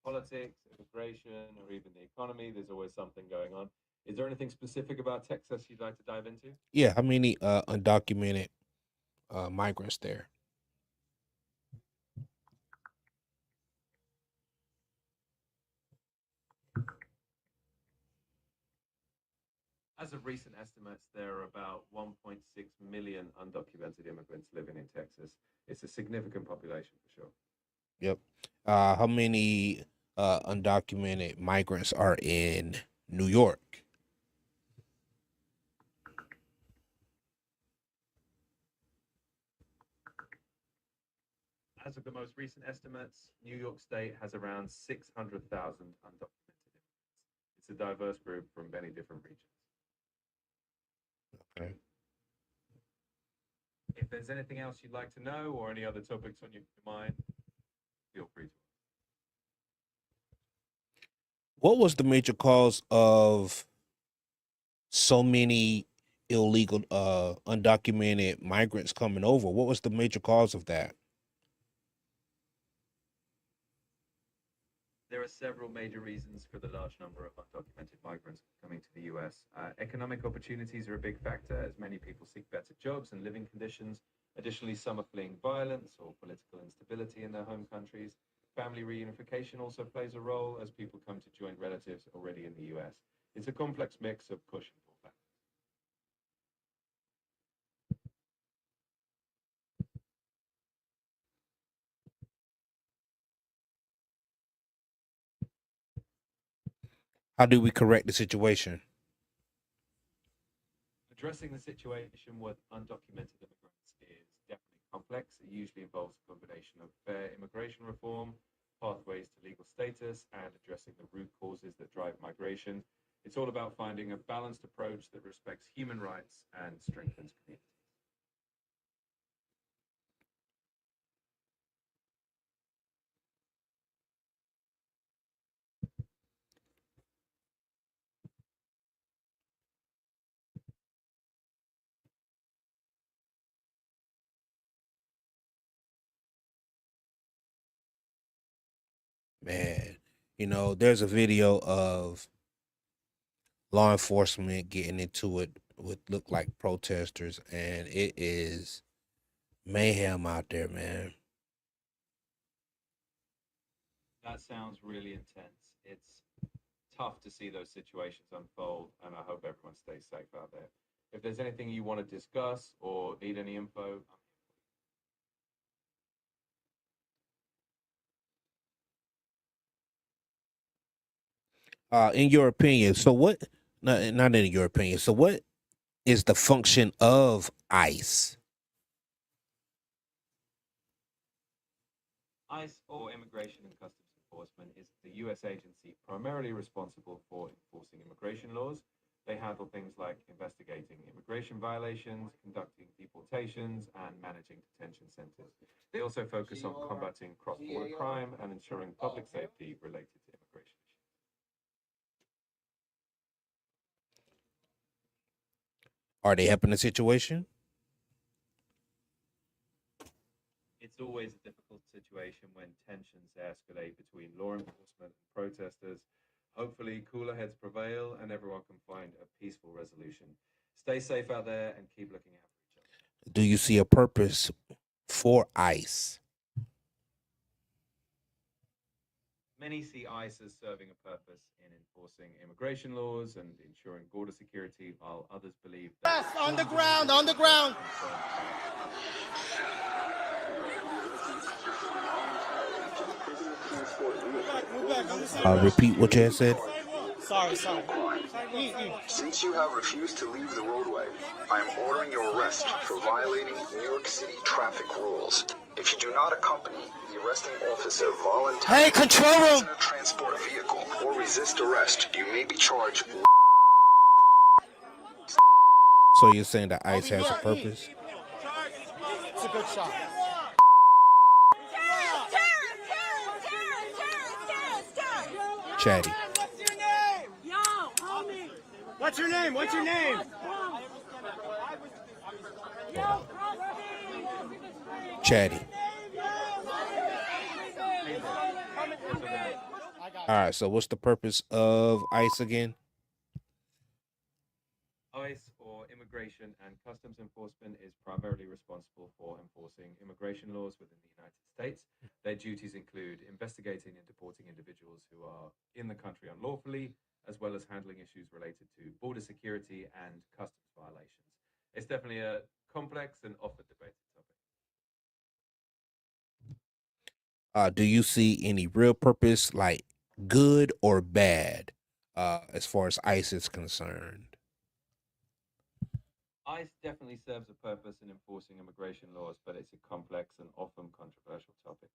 politics, immigration, or even the economy. There's always something going on. Is there anything specific about Texas you'd like to dive into? Yeah, how many undocumented migrants there? As of recent estimates, there are about 1.6 million undocumented immigrants living in Texas. It's a significant population for sure. Yep. How many undocumented migrants are in New York? As of the most recent estimates, New York State has around 600,000 undocumented immigrants. It's a diverse group from many different regions. Okay. If there's anything else you'd like to know or any other topics on your mind, feel free to. What was the major cause of so many illegal undocumented migrants coming over? What was the major cause of that? There are several major reasons for the large number of undocumented migrants coming to the US. Economic opportunities are a big factor, as many people seek better jobs and living conditions. Additionally, some are fleeing violence or political instability in their home countries. Family reunification also plays a role as people come to join relatives already in the US. It's a complex mix of push and pull factors. How do we correct the situation? Addressing the situation with undocumented immigrants is definitely complex. It usually involves a combination of fair immigration reform, pathways to legal status, and addressing the root causes that drive migration. It's all about finding a balanced approach that respects human rights and strengthens communities. Man, you know, there's a video of law enforcement getting into it with look like protesters, and it is mayhem out there, man. That sounds really intense. It's tough to see those situations unfold, and I hope everyone stays safe out there. If there's anything you want to discuss or need any info, In your opinion, so what? Not in your opinion. So what is the function of ICE? ICE, or Immigration and Customs Enforcement, is the U.S. agency primarily responsible for enforcing immigration laws. They handle things like investigating immigration violations, conducting deportations, and managing detention centers. They also focus on combating cross-border crime and ensuring public safety related to immigration issues. Are they helping the situation? It's always a difficult situation when tensions escalate between law enforcement and protesters. Hopefully, cooler heads prevail and everyone can find a peaceful resolution. Stay safe out there and keep looking out for each other. Do you see a purpose for ICE? Many see ICE as serving a purpose in enforcing immigration laws and ensuring border security, while others believe that... Yes, on the ground, on the ground. Repeat what you had said. Sorry. Since you have refused to leave the roadway, I am ordering your arrest for violating New York City traffic rules. If you do not accompany the arresting officer voluntarily in a transport vehicle or resist arrest, you may be charged. So you're saying that ICE has a purpose? It's a good shot. Chatty. What's your name? What's your name? Chatty. All right, so what's the purpose of ICE again? ICE, or Immigration and Customs Enforcement, is primarily responsible for enforcing immigration laws within the United States. Their duties include investigating and deporting individuals who are in the country unlawfully, as well as handling issues related to border security and customs violations. It's definitely a complex and often debated topic. Do you see any real purpose, like good or bad, as far as ICE is concerned? ICE definitely serves a purpose in enforcing immigration laws, but it's a complex and often controversial topic.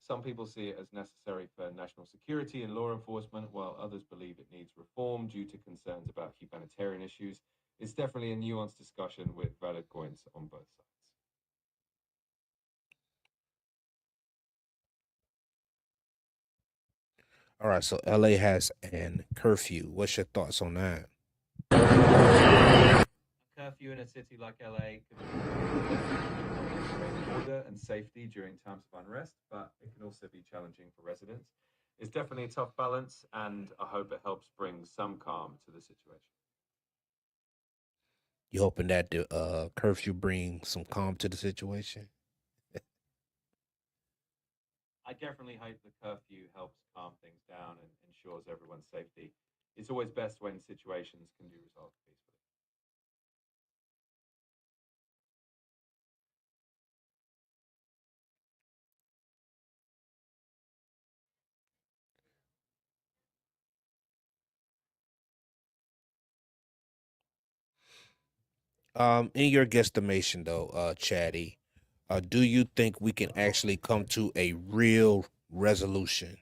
Some people see it as necessary for national security and law enforcement, while others believe it needs reform due to concerns about humanitarian issues. It's definitely a nuanced discussion with valid points on both sides. All right, so LA has an curfew. What's your thoughts on that? A curfew in a city like LA can maintain order and safety during times of unrest, but it can also be challenging for residents. It's definitely a tough balance, and I hope it helps bring some calm to the situation. You hoping that the curfew brings some calm to the situation? I definitely hope the curfew helps calm things down and ensures everyone's safety. It's always best when situations can be resolved peacefully. In your guesstimation, though, Chatty, do you think we can actually come to a real resolution?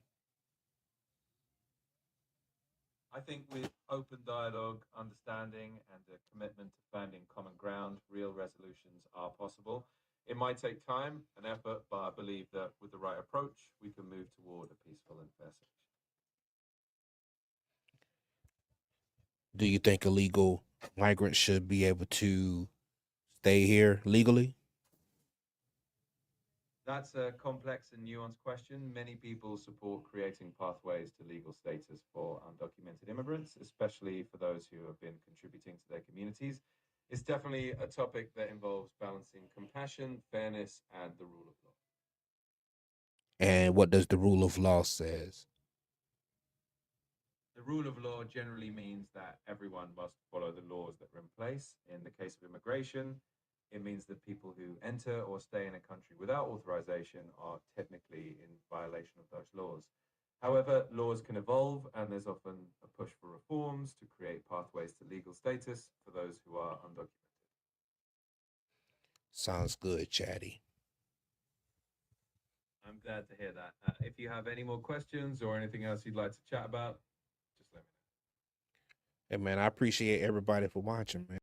I think with open dialogue, understanding, and a commitment to finding common ground, real resolutions are possible. It might take time and effort, but I believe that with the right approach, we can move toward a peaceful and fair solution. Do you think illegal migrants should be able to stay here legally? That's a complex and nuanced question. Many people support creating pathways to legal status for undocumented immigrants, especially for those who have been contributing to their communities. It's definitely a topic that involves balancing compassion, fairness, and the rule of law. And what does the rule of law says? The rule of law generally means that everyone must follow the laws that are in place. In the case of immigration, it means that people who enter or stay in a country without authorization are technically in violation of those laws. However, laws can evolve, and there's often a push for reforms to create pathways to legal status for those who are undocumented. Sounds good, Chatty. I'm glad to hear that. If you have any more questions or anything else you'd like to chat about, just let me know. Hey, man, I appreciate everybody for watching, man.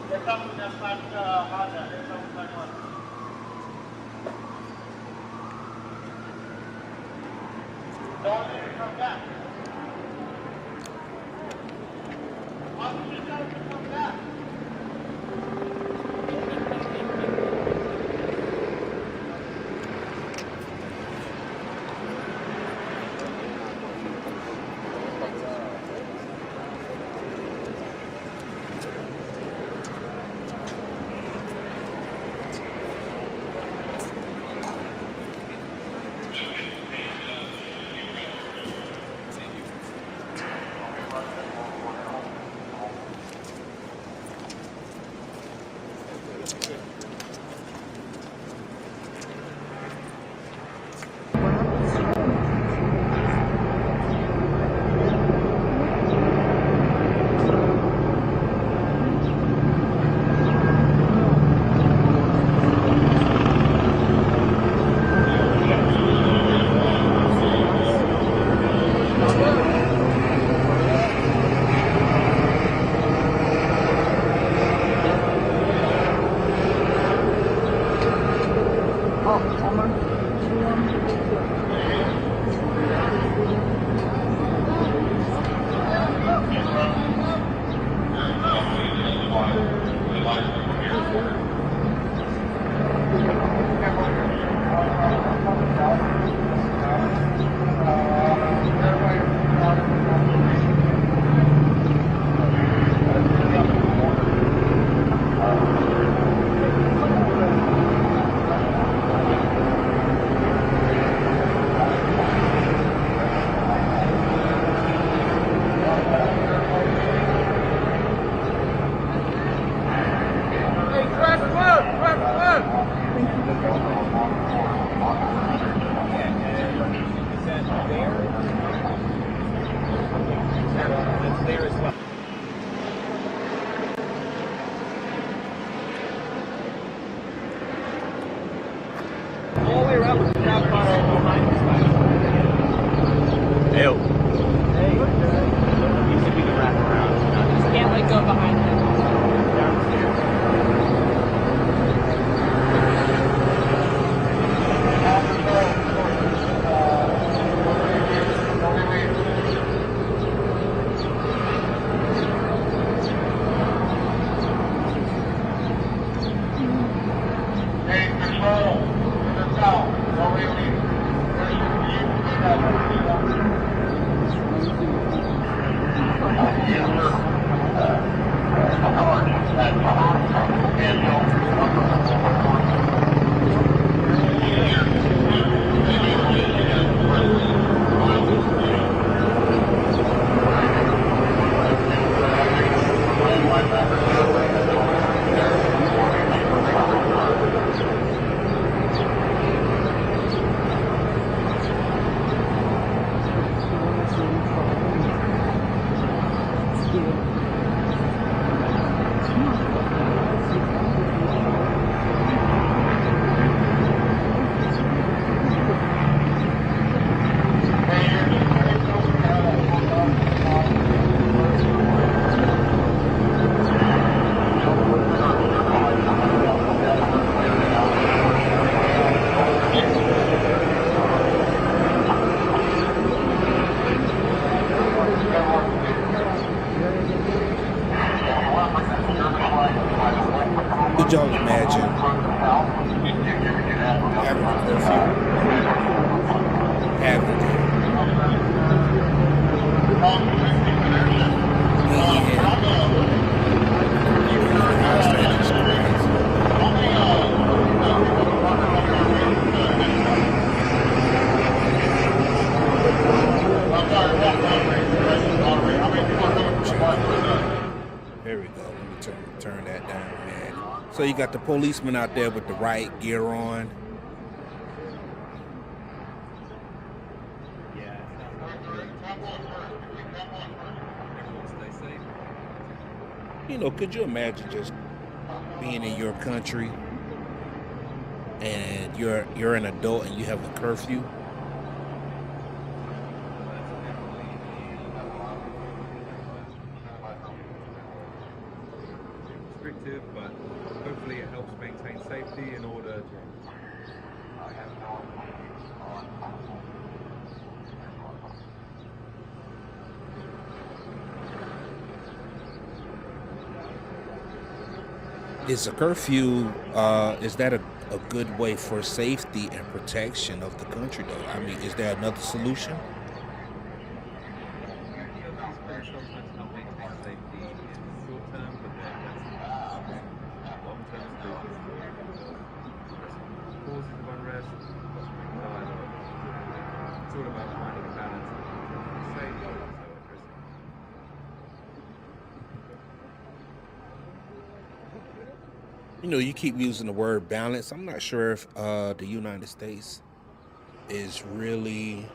They're coming. That's like Honda. They're coming like Honda. Don't let it come back. Officer, tell them to come back. All the way around with the crowd car behind this guy. Ew. Hey. You said we can wrap around. Just can't let go behind him. Downstairs. Hey, control. South. Could y'all imagine having a curfew? There we go. Let me turn that down, man. So you got the policeman out there with the riot gear on. You know, could you imagine just being in your country and you're an adult and you have a curfew? restrictive, but hopefully it helps maintain safety in order to. Is a curfew, is that a good way for safety and protection of the country, though? I mean, is there another solution? Sometimes help maintain safety in the short term, but then long-term solutions causes of unrest, fostering dialogue. It's all about finding a balance between safe but also addressing. You know, you keep using the word balance. I'm not sure if the United States is really,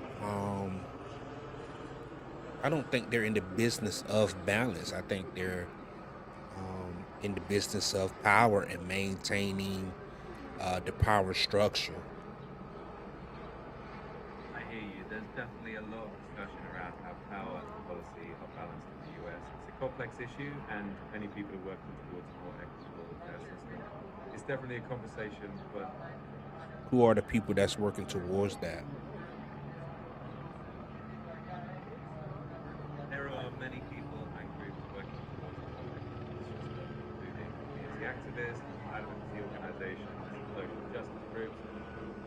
I don't think they're in the business of balance. I think they're in the business of power and maintaining the power structure. I hear you. There's definitely a lot of discussion around how power and policy are balanced in the US. It's a complex issue, and many people are working towards a more equitable system. It's definitely a conversation, but Who are the people that's working towards that? there are many people and groups working towards a more equitable system, including community activists, advocacy organizations, social justice groups, and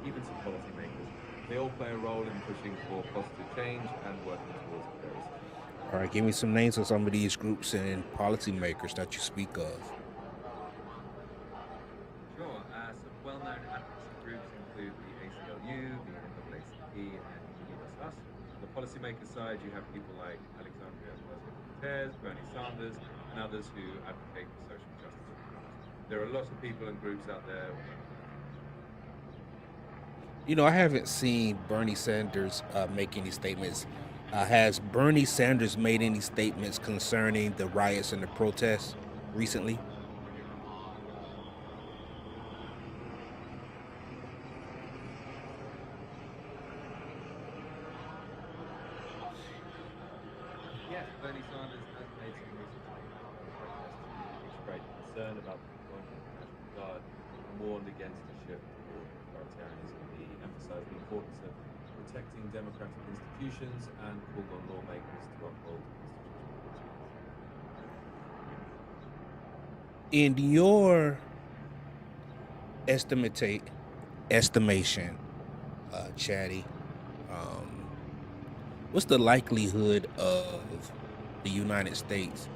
even some policymakers. They all play a role in pushing for positive change and working towards a fairer society. All right, give me some names of some of these groups and policymakers that you speak of. Sure. Some well-known advocacy groups include the ACLU, the NAACP, and Us. On the policymaker side, you have people like Alexandria Ocasio-Cortez, Bernie Sanders, and others who advocate for social justice. There are lots of people and groups out there. You know, I haven't seen Bernie Sanders make any statements. Has Bernie Sanders made any statements concerning the riots and the protests recently? Yes, Bernie Sanders has made some recent statements about protests to express concern about the deployment of the National Guard and warned against a shift toward authoritarianism. He emphasized the importance of protecting democratic institutions and called on lawmakers to uphold In your estimation, Chatty, what's the likelihood of the United States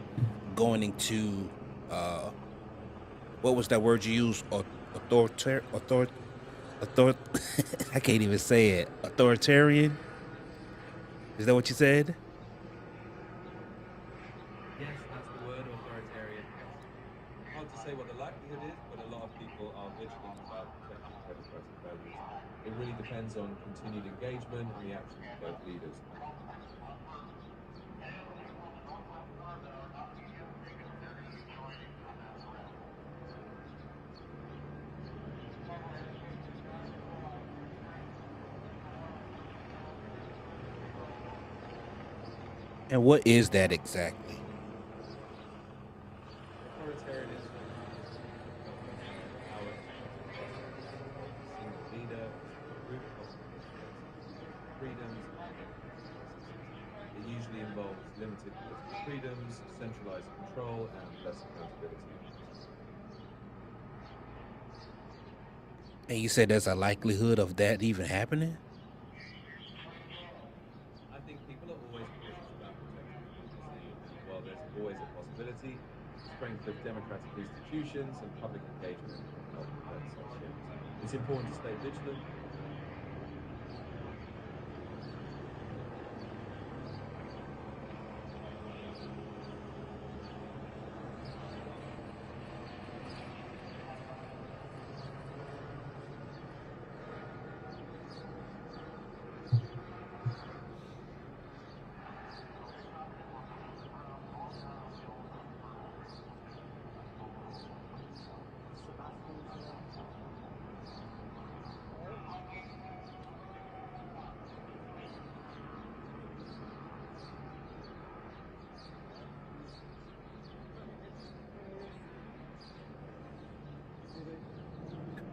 going into what was that word you used? I can't even say it. Authoritarian? Is that what you said? Yes, that's the word, authoritarian. Hard to say what the likelihood is, but a lot of people are vigilant about protecting democratic values. It really depends on continued engagement and the actions of both leaders. And what is that exactly? Authoritarianism is power single leader, group of freedoms and it usually involves limited political freedoms, centralized control, and less accountability. And you said there's a likelihood of that even happening? I think people are always cautious about protecting democracy, and while there's always a possibility, the strength of democratic institutions and public engagement can help prevent such shifts. It's important to stay vigilant.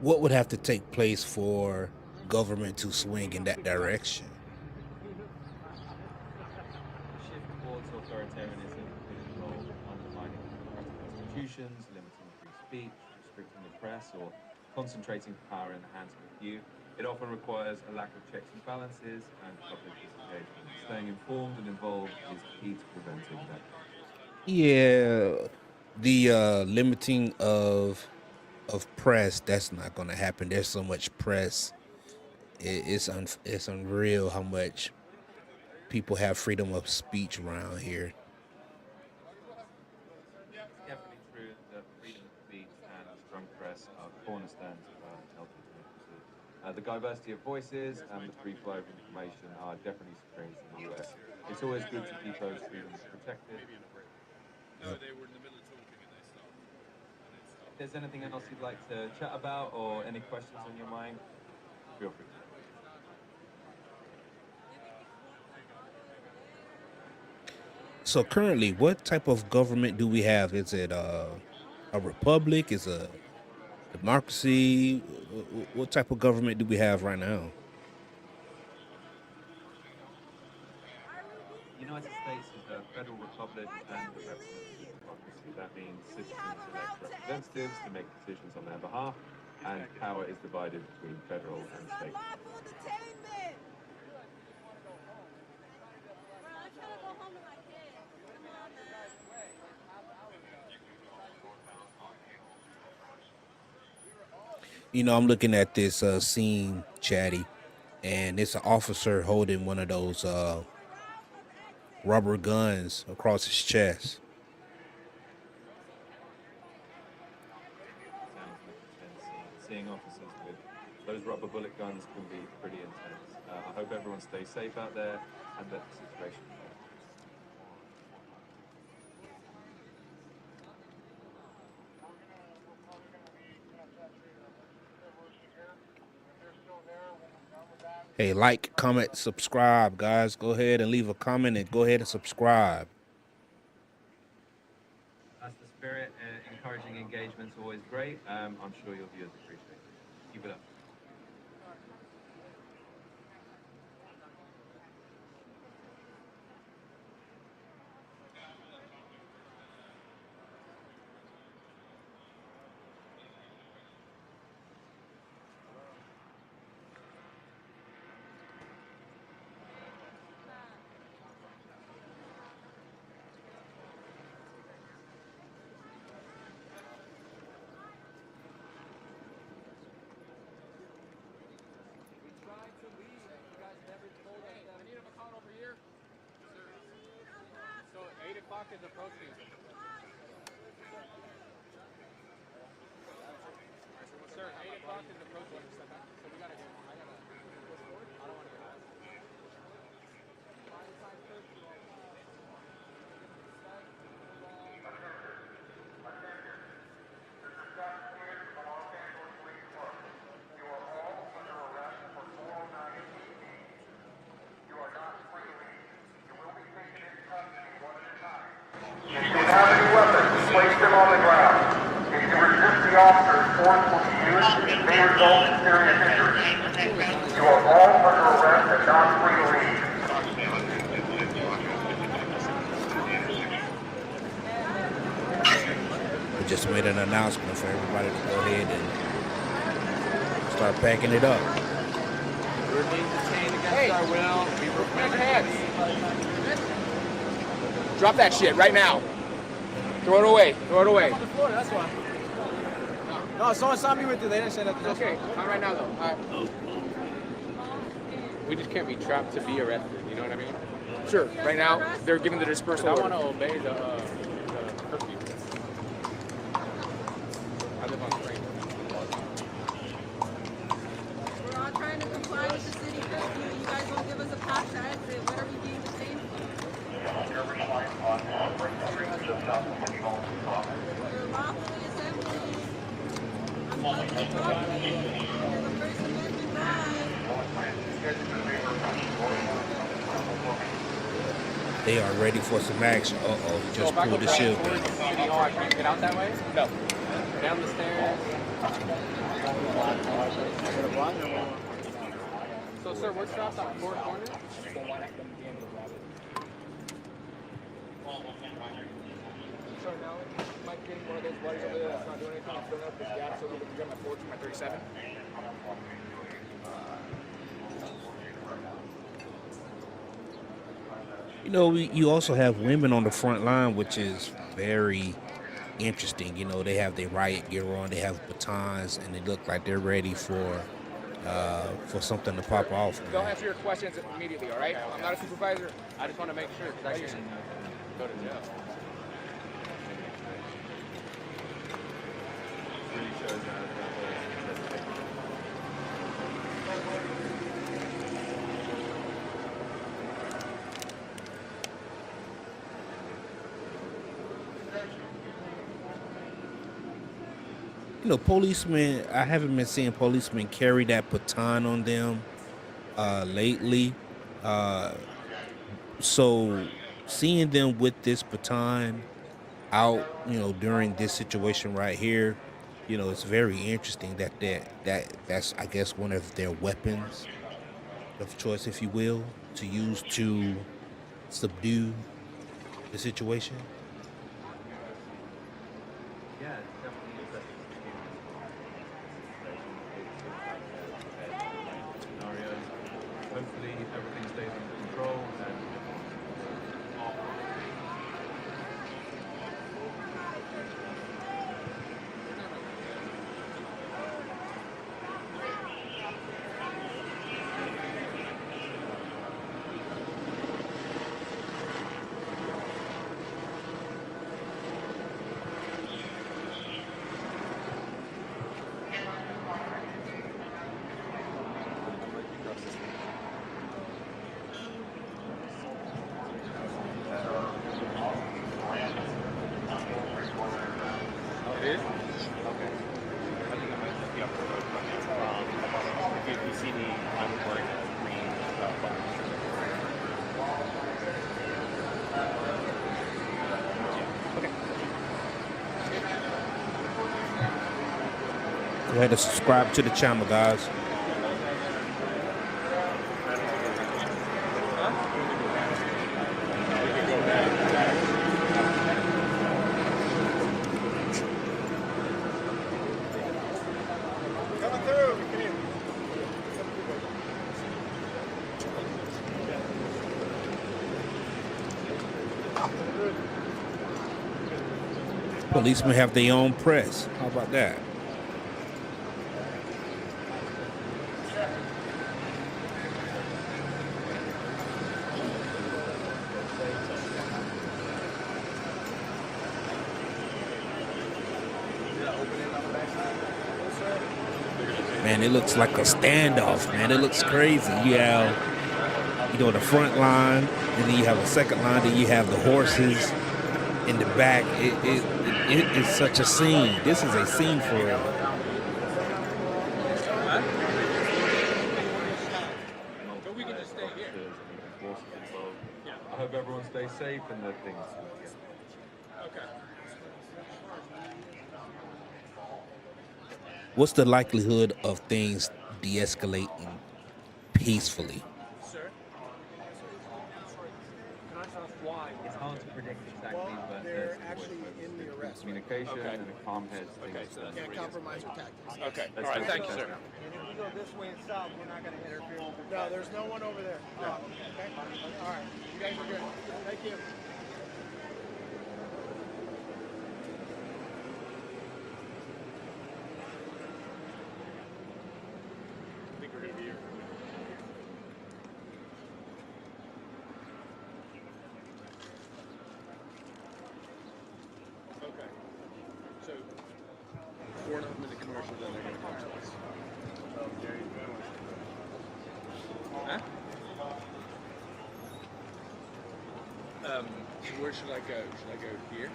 What would have to take place for government to swing in that direction? Shift towards authoritarianism could involve undermining democratic institutions, limiting free speech, restricting the press, or concentrating power in the hands of a few. It often requires a lack of checks and balances and public disengagement. Staying informed and involved is key to preventing that. Yeah, the limiting of press, that's not going to happen. There's so much press. It's unreal how much people have freedom of speech around here. It's definitely true that freedom of speech and a strong press are cornerstones of a healthy democracy. The diversity of voices and the free flow of information are definitely strengths in the US. It's always good to keep those freedoms protected. Yep. If there's anything else you'd like to chat about or any questions on your mind, feel free. So currently, what type of government do we have? Is it a republic? Is it a democracy? What type of government do we have right now? The United States is a federal republic and a representative democracy. That means citizens elect representatives to make decisions on their behalf, and power is divided between federal and state. You know, I'm looking at this scene, Chatty, and it's an officer holding one of those rubber guns across his chest. Sounds like an intense scene. Seeing officers with those rubber bullet guns can be pretty intense. I hope everyone stays safe out there and that the situation. Hey, like, comment, subscribe, guys. Go ahead and leave a comment and go ahead and subscribe. That's the spirit. Encouraging engagement's always great. I'm sure your viewers appreciate it. Keep it up. Is approaching. Sir, 8 o'clock is approaching. So we gotta get. I don't want to get out. Place them on the ground. If you resist the officer's force will be used, it may result in serious injury. You are all under arrest and not free to leave. We just made an announcement for everybody to go ahead and start packing it up. We're being detained against our will. We were put your hands. Drop that shit right now. Throw it away. Throw it away. On the floor, that's why. No, someone saw me with it. They didn't say nothing. It's okay. Not right now, though. All right. We just can't be trapped to be arrested. You know what I mean? Sure. Right now, they're giving the dispersal order. I want to obey the curfew. I live on Spring. We're all trying to comply with the city curfew. You guys won't give us a pass to exit. What are we being detained for? You're lawfully assembling. I'm going to the property. There's a First Amendment right. They are ready for some action. Uh-oh, he just pulled the shield back. City Hall, I can't get out that way? No. Down the stairs. So, sir, what stops on 4th corner? Sir, now, Mike getting one of those buddies over there that's not doing anything. I'm filling up this gap so that we can get my 14, my 37. You know, you also have women on the front line, which is very interesting. You know, they have their riot gear on, they have batons, and they look like they're ready for something to pop off. They'll answer your questions immediately, all right? I'm not a supervisor. I just want to make sure because I can go to jail. Really shows that You know, policemen, I haven't been seeing policemen carry that baton on them lately. So seeing them with this baton out, you know, during this situation right here, you know, it's very interesting that's I guess one of their weapons of choice, if you will, to use to subdue the situation. Yeah, it's definitely interesting scenarios. Hopefully everything stays under control and It is? Okay. I think I might look you up for both. If you see the unemployed green button. Okay. Go ahead and subscribe to the channel, guys. Policemen have their own press. How about that? Man, it looks like a standoff, man. It looks crazy. You have, you know, the front line, and then you have a second line, then you have the horses in the back. It is such a scene. This is a scene for real. but we can just stay here. I hope everyone stays safe and that things. Okay. What's the likelihood of things de-escalating peacefully? Sir? It's hard to predict exactly, but They're actually in the arrest. Communication and a calm head. Okay, so that's can't compromise your tactics. Okay. Let's All right, do thank that. you, sir. And if we go this way and south, we're not going to interfere with the... No, there's no one over there. No. Okay? All right. You guys are good. Thank you. I think we're going to be here. Okay. So, four of them in the commercial, then they're going to come to us. Huh? Where should I go? Should I go here?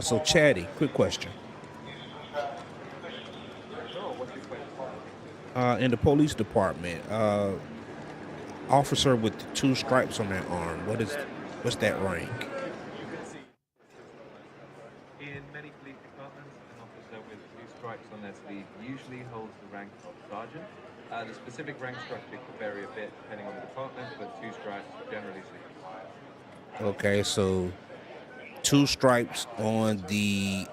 So, Chatty, quick question. In the police department, officer with the 2 stripes on their arm, what is What's that rank? In many police departments, an officer with 2 stripes on their sleeve usually holds the rank of sergeant. The specific rank structure could vary a bit depending on the department, but 2 stripes generally signifies. Okay, so 2 stripes on the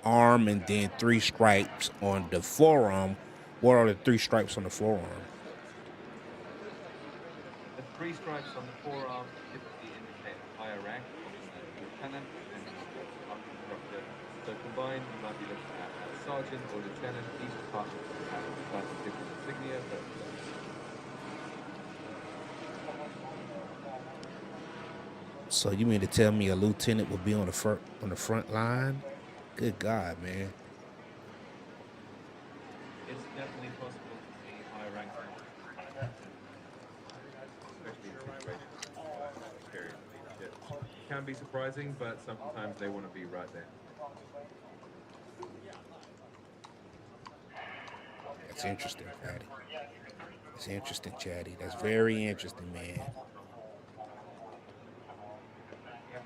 arm and then 3 stripes on the forearm. What are the 3 stripes on the forearm? The 3 stripes on the forearm typically indicate a higher rank, often a lieutenant, depending on the department structure. So combined, you might be looking at a sergeant or lieutenant. Each department will have slightly different insignia, but So you mean to tell me a lieutenant will be on the front line? Good God, man. it's definitely possible to see higher ranks in officers, especially in situations with experienced leadership. It can be surprising, but sometimes they want to be right there. That's interesting, Chatty. That's interesting, Chatty. That's very interesting, man. It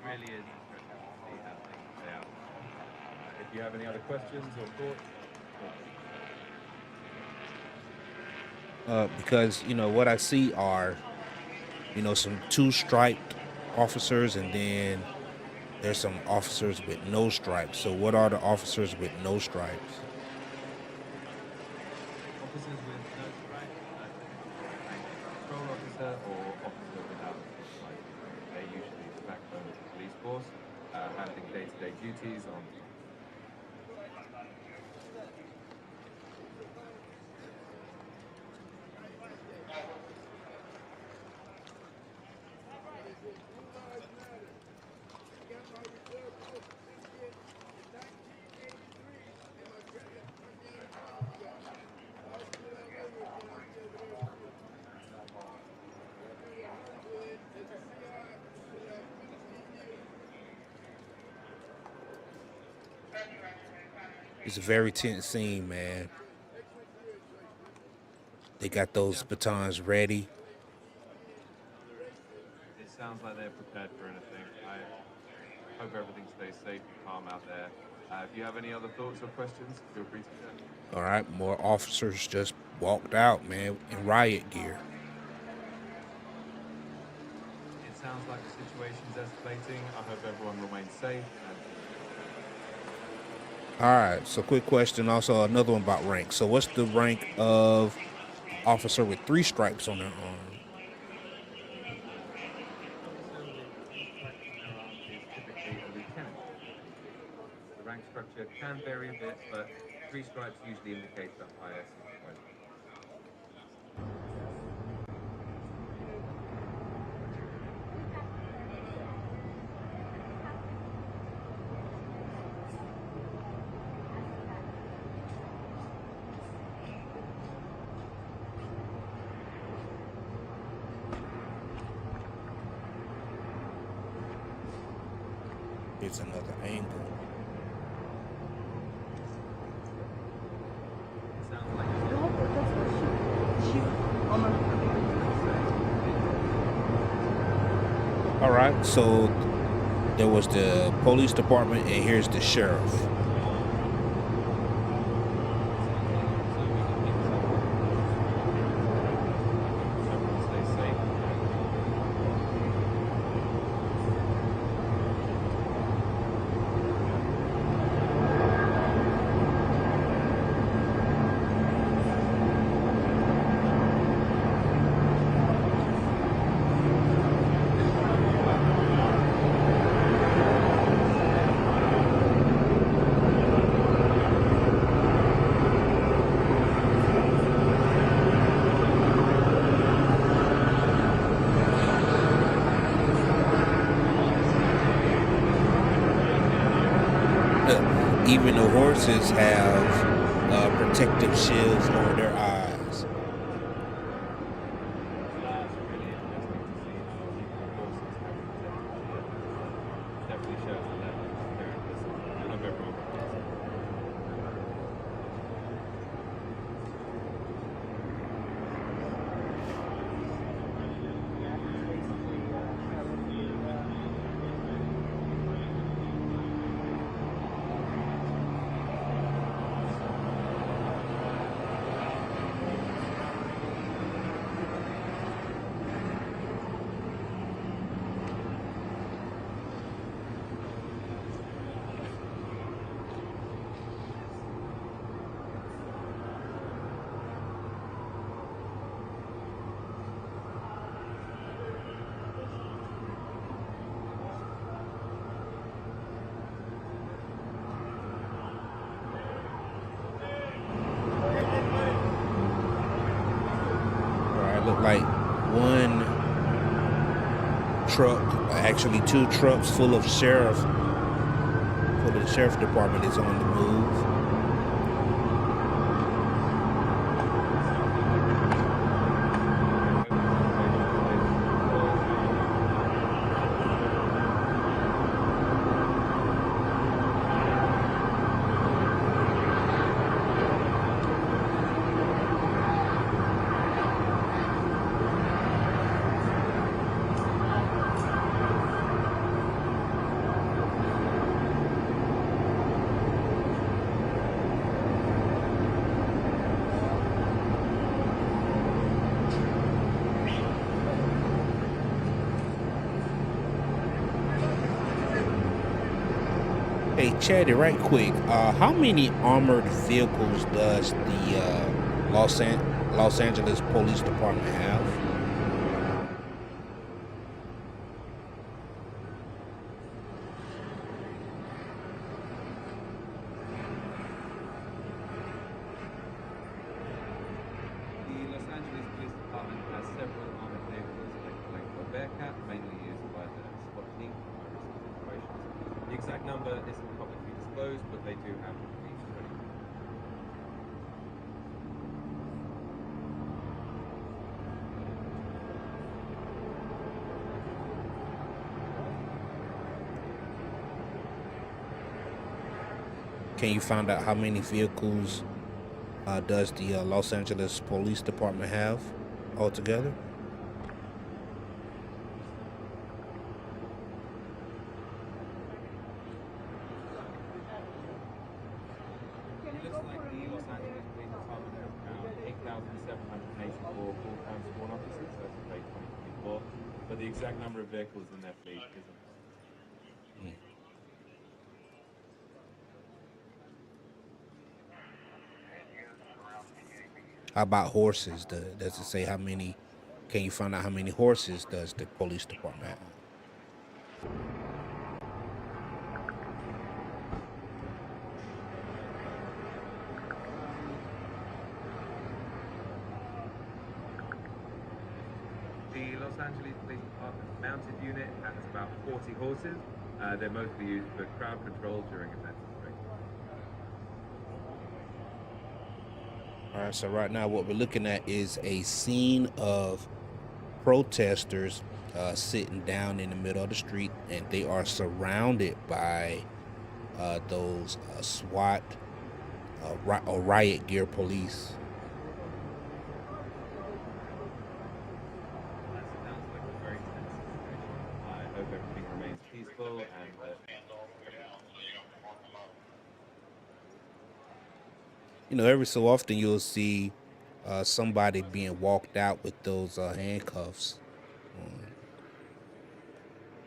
really is interesting to see how things play out. If you have any other questions or thoughts, Because, you know, what I see are, you know, some 2 striped officers, and then there's some officers with no stripes. So what are the officers with no stripes? officers with no stripes, patrol officer or officer without stripes. They're usually the backbone of the police force, handling day-to-day duties on. It's a very tense scene, man. They got those batons ready. It sounds like they're prepared for anything. I hope everything stays safe and calm out there. If you have any other thoughts or questions, feel free to share. All right, more officers just walked out, man, in riot gear. It sounds like the situation's escalating. I hope everyone remains safe. All right, so quick question, also another one about rank. So what's the rank of officer with 3 stripes on their arm? Typically a lieutenant. The rank structure can vary a bit, but 3 stripes usually indicate the higher supervisor. It's another angle. All right, so there was the police department, and here's the sheriff. Even the horses have protective shields over their eyes. Look like one truck, actually 2 trucks full of the sheriff department is on the move. Hey, Chatty, right quick. How many armored vehicles does the Los Angeles Police Department have? The Los Angeles Police Department has several armored vehicles they collect for Bearcat, mainly used by the SWAT team in high-risk situations. The exact number isn't publicly disclosed, but they do have at least 20. Can you find out how many vehicles does the Los Angeles Police Department have altogether? It looks like the Los Angeles Police Department has around 8,784 full-time sworn officers as of May 2024, but the exact number of vehicles in their fleet isn't. How about horses? Does it say how many? Can you find out how many horses does the police department have? The Los Angeles Police Department mounted unit has about 40 horses. They're mostly used for crowd control during events and races. All right, so right now what we're looking at is a scene of protesters sitting down in the middle of the street, and they are surrounded by those SWAT or riot gear police. That sounds like a very tense situation. I hope everything remains peaceful and You know, every so often you'll see somebody being walked out with those handcuffs.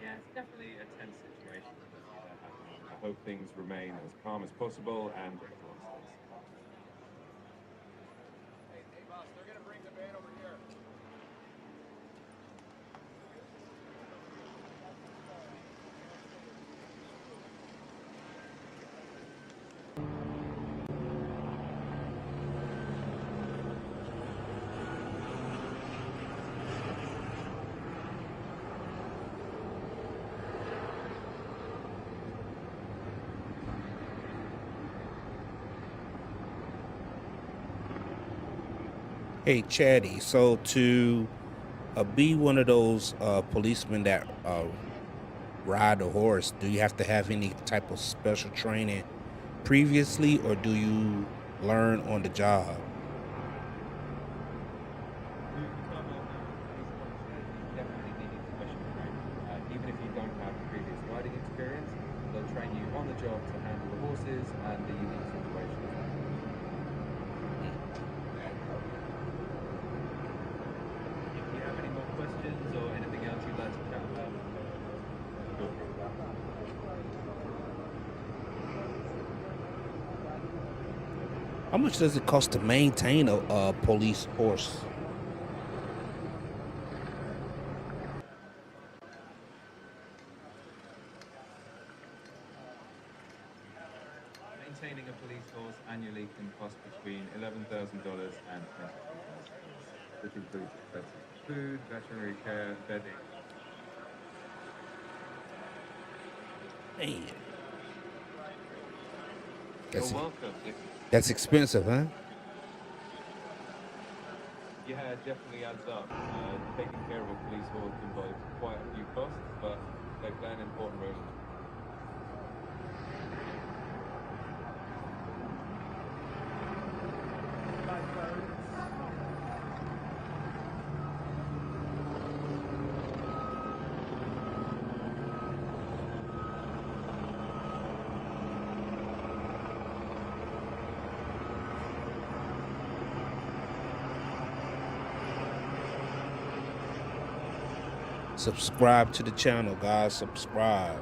yeah, it's definitely a tense situation to see that happening. I hope things remain as calm as possible and everyone stays safe. Hey, boss, they're gonna bring the van over here. Hey, Chatty, so to be one of those policemen that ride a horse, do you have to have any type of special training previously, or do you learn on the job? Definitely needing special training. Even if you don't have previous riding experience, they'll train you on the job to handle the horses and the unique situations. If you have any more questions or anything else you'd like to chat about, feel free. How much does it cost to maintain a police horse? Maintaining a police horse annually can cost between $11,000 and $22,000. This includes expensive food, veterinary care, bedding. Man. You're welcome. That's expensive, huh? Yeah, it definitely adds up. Taking care of a police force involves quite a few costs, but they play an important role. Subscribe to the channel, guys. Subscribe.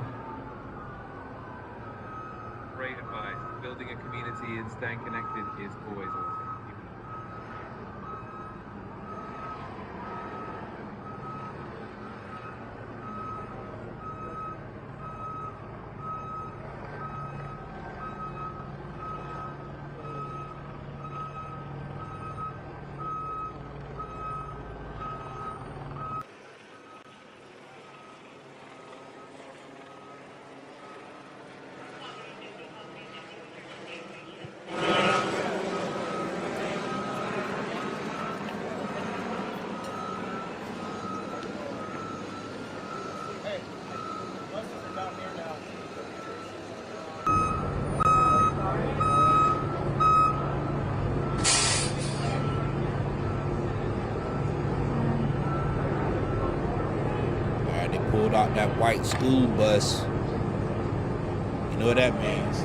Great advice. Building a community and staying connected is always awesome. Pulled out that white school bus. You know what that means.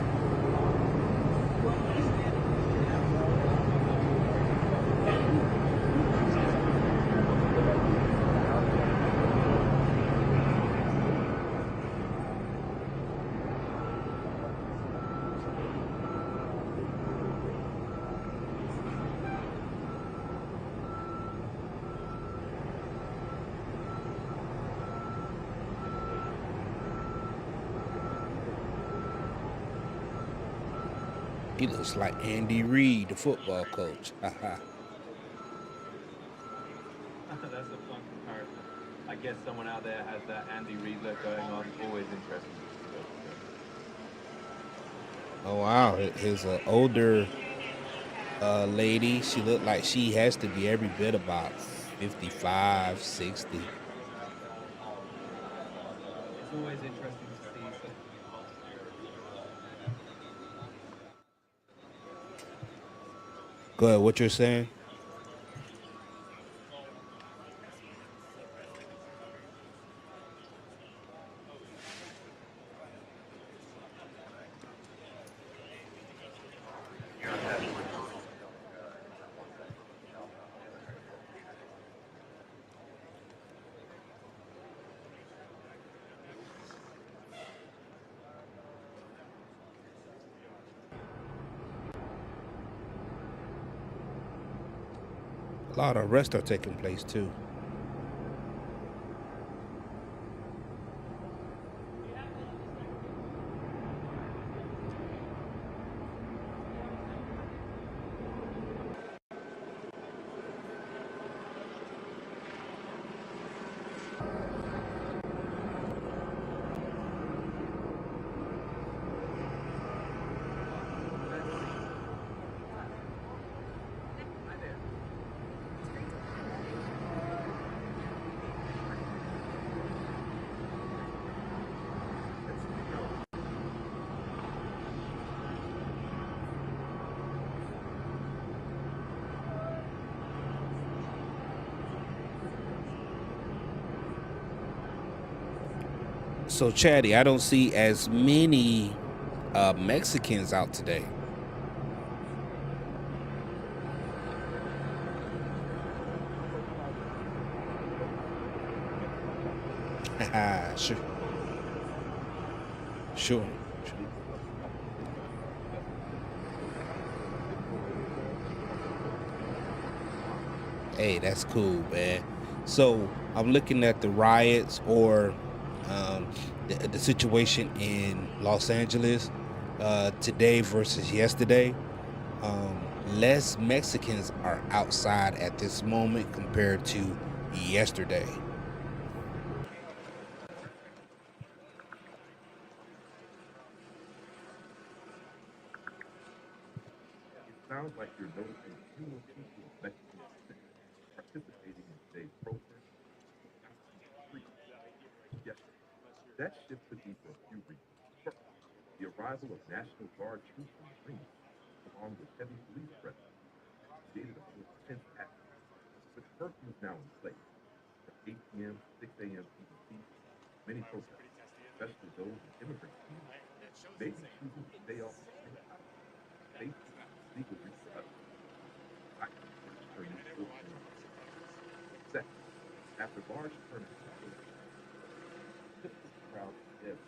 He looks like Andy Reid, the football coach. That's a fun comparison. I guess someone out there has that Andy Reid look going on. Always interesting. Oh wow, here's an older lady. She looked like she has to be every bit about 55, 60. It's always interesting to see. Go ahead, what you're saying? A lot of arrests are taking place too. So Chatty, I don't see as many Mexicans out today. Sure. Sure. Hey, that's cool, man. So I'm looking at the riots or the situation in Los Angeles today versus yesterday. less Mexicans are outside at this moment compared to yesterday. It sounds like you're noticing fewer people of Mexican descent participating in today's protest. Yes, that shift could be for a few reasons. First, the arrival of National Guard troops in the green, along with heavy police presence, created a more tense atmosphere. With curfews now in place, from 8 p.m. to 6 a.m. PDT, many protesters, especially those in immigrant communities, may be choosing to stay off the street out of safety and legal repercussions. I can turn these 14. Second, after large turnouts, typical crowd together,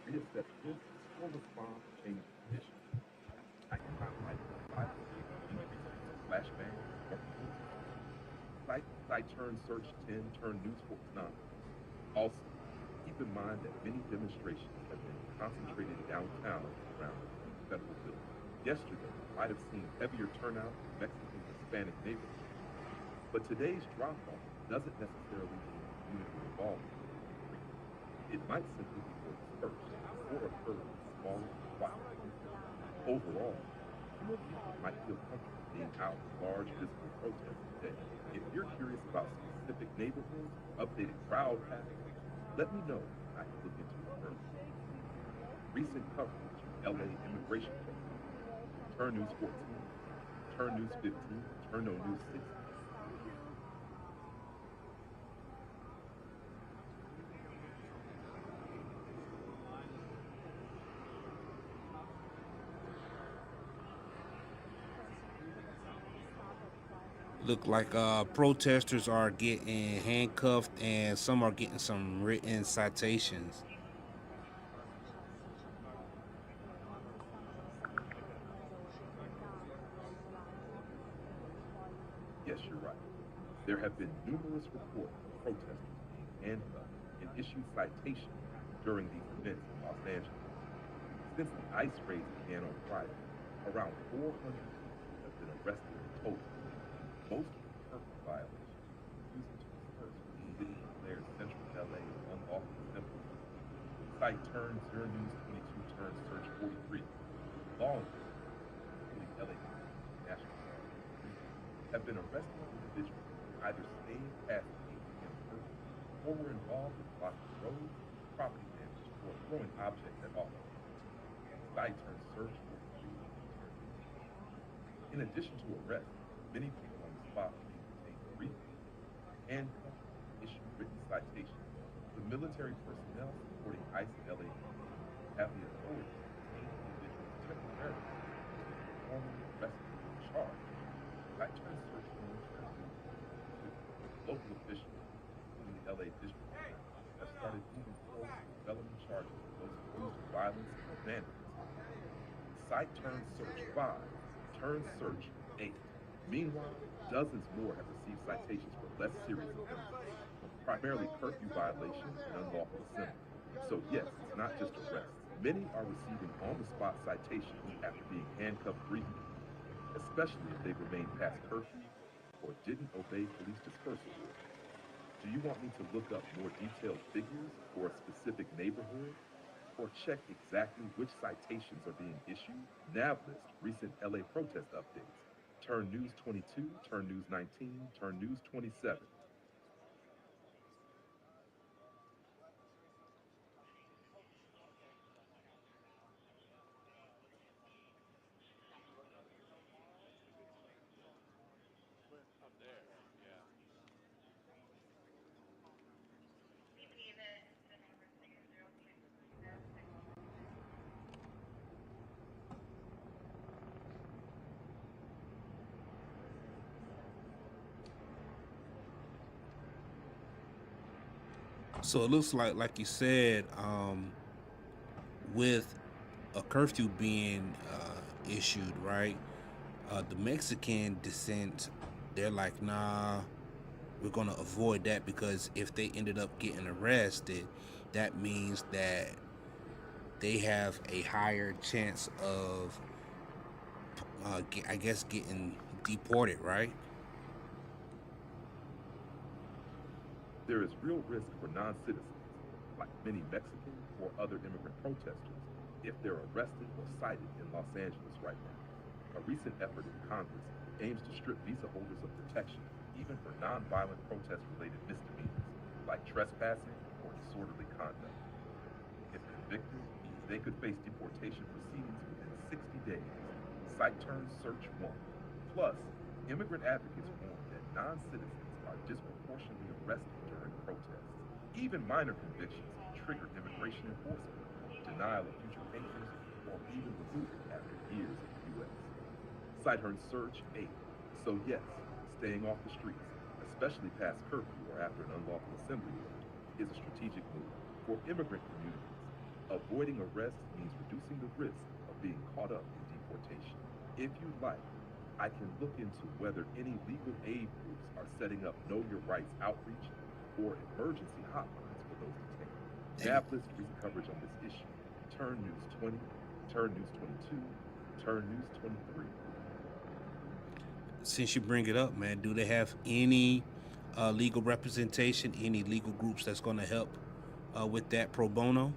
reassess this or respond to changing conditions. I can highlight flashbang, site turn search 10, turn news force 9. Also, keep in mind that many demonstrations have been concentrated downtown around the federal building. Yesterday, you might have seen heavier turnout in Mexican Hispanic neighborhoods, but today's drop-off doesn't necessarily mean community involvement. It might simply be more dispersed or occur in smaller spots. Overall, more people might feel comfortable being out in large physical protests today. If you're curious about specific neighborhoods, updated crowd patterns, let me know. I can look into it further. Recent coverage of LA immigration program. Turn News 14, Turn News 15, Turn No News 16. Look like protesters are getting handcuffed and some are getting some written citations. Yes, you're right. There have been numerous reports of protesters being handcuffed and issued citations during these events in Los Angeles. Since the ICE raids began on Friday, around 400 people have been arrested in total. Most of the curfew violations refusing to disperse when the city declares central LA an unlawful assembly. Site turn 0 News 22 turn search 43. Law enforcement, including LA National Guard, have been arresting individuals who either stayed past the 8 p.m. curfew or were involved in blocking roads, property damage, or throwing objects at officers. Site turn search 43. In addition to arrests, many people on the spot are being detained briefly, handcuffed, issued written citations. The military personnel supporting ICE and LA have the authority to detain individuals temporarily until they're formally arrested and charged. Site turn search 1. Local officials, including the LA District Attorney, have started moving forward with development charges for those accused of violence or vandalism. Site turn search 5, turn search 8. Meanwhile, dozens more have received citations for less serious offenses, primarily curfew violations and unlawful assembly. So yes, it's not just arrests. Many are receiving on-the-spot citations after being handcuffed briefly, especially if they remained past curfew or didn't obey police dispersal orders. Do you want me to look up more detailed figures for a specific neighborhood? Or check exactly which citations are being issued? NavList recent LA protest updates. Turn News 22, Turn News 19, Turn News 27. So it looks like you said, with a curfew being issued, right? The Mexican descent, they're like, nah, we're gonna avoid that, because if they ended up getting arrested, that means that they have a higher chance of I guess getting deported, right? There is real risk for non-citizens, like many Mexican or other immigrant protesters, if they're arrested or cited in Los Angeles right now. A recent effort in Congress aims to strip visa holders of protection, even for non-violent protest-related misdemeanors, like trespassing or disorderly conduct. If convicted, they could face deportation proceedings within 60 days. Cite turns search 1. Plus, immigrant advocates warn that non-citizens are disproportionately arrested during protests. Even minor convictions can trigger immigration enforcement, denial of future papers, or even removal after years in the U.S. Cite turns search 8. So yes, staying off the streets, especially past curfew or after an unlawful assembly vote, is a strategic move for immigrant communities. Avoiding arrest means reducing the risk of being caught up in deportation. If you'd like, I can look into whether any legal aid groups are setting up Know Your Rights outreach or emergency hotlines for those detained. NAB lists recent coverage on this issue. Turn News 20, Turn News 22, Turn News 23. Since you bring it up, man, do they have any legal representation, any legal groups that's going to help with that pro bono?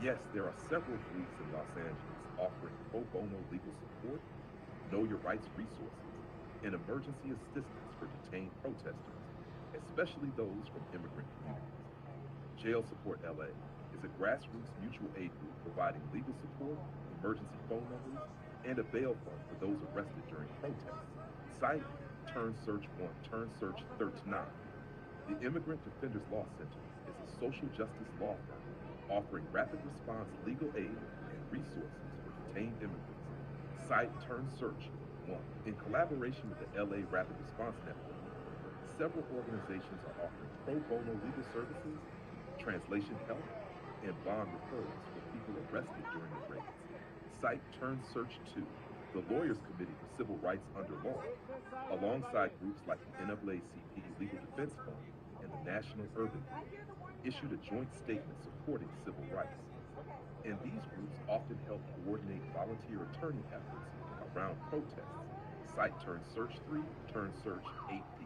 Yes, there are several groups in Los Angeles offering pro bono legal support, Know Your Rights resources, and emergency assistance for detained protesters, especially those from immigrant communities. Jail Support LA is a grassroots mutual aid group providing legal support, emergency phone numbers, and a bail fund for those arrested during protests. Cite Turn Search 1, Turn Search 39. The Immigrant Defenders Law Center is a social justice law firm offering rapid response legal aid and resources for detained immigrants. Cite Turn Search 1. In collaboration with the LA Rapid Response Network, several organizations are offering pro bono legal services, translation help, and bond referrals for people arrested during the raids. Cite Turn Search 2. The Lawyers Committee for Civil Rights Under Law, alongside groups like the NAACP Legal Defense Fund and the National Urban League, issued a joint statement supporting civil rights. And these groups often help coordinate volunteer attorney efforts around protests. Cite Turn Search 3, Turn Search 8D.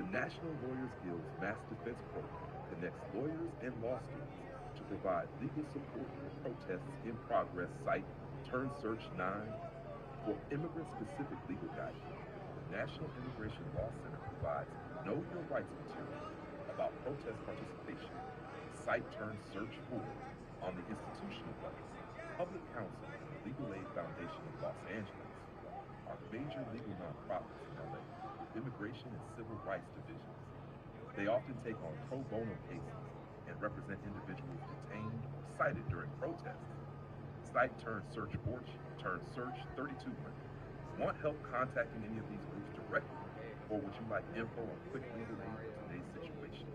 The National Lawyers Guild's Mass Defense Program connects lawyers and law students to provide legal support for protests in progress. Cite Turn Search 9. For immigrant-specific legal guidance, the National Immigration Law Center provides Know Your Rights materials about protest participation. Cite Turn Search 4. On the institutional level, Public Counsel and the Legal Aid Foundation of Los Angeles are major legal nonprofits in LA with immigration and civil rights divisions. They often take on pro bono cases and represent individuals detained or cited during protests. Cite Turn Search Porch, Turn Search 3200. Want help contacting any of these groups directly? Or would you like info on quick legal aid for today's situation?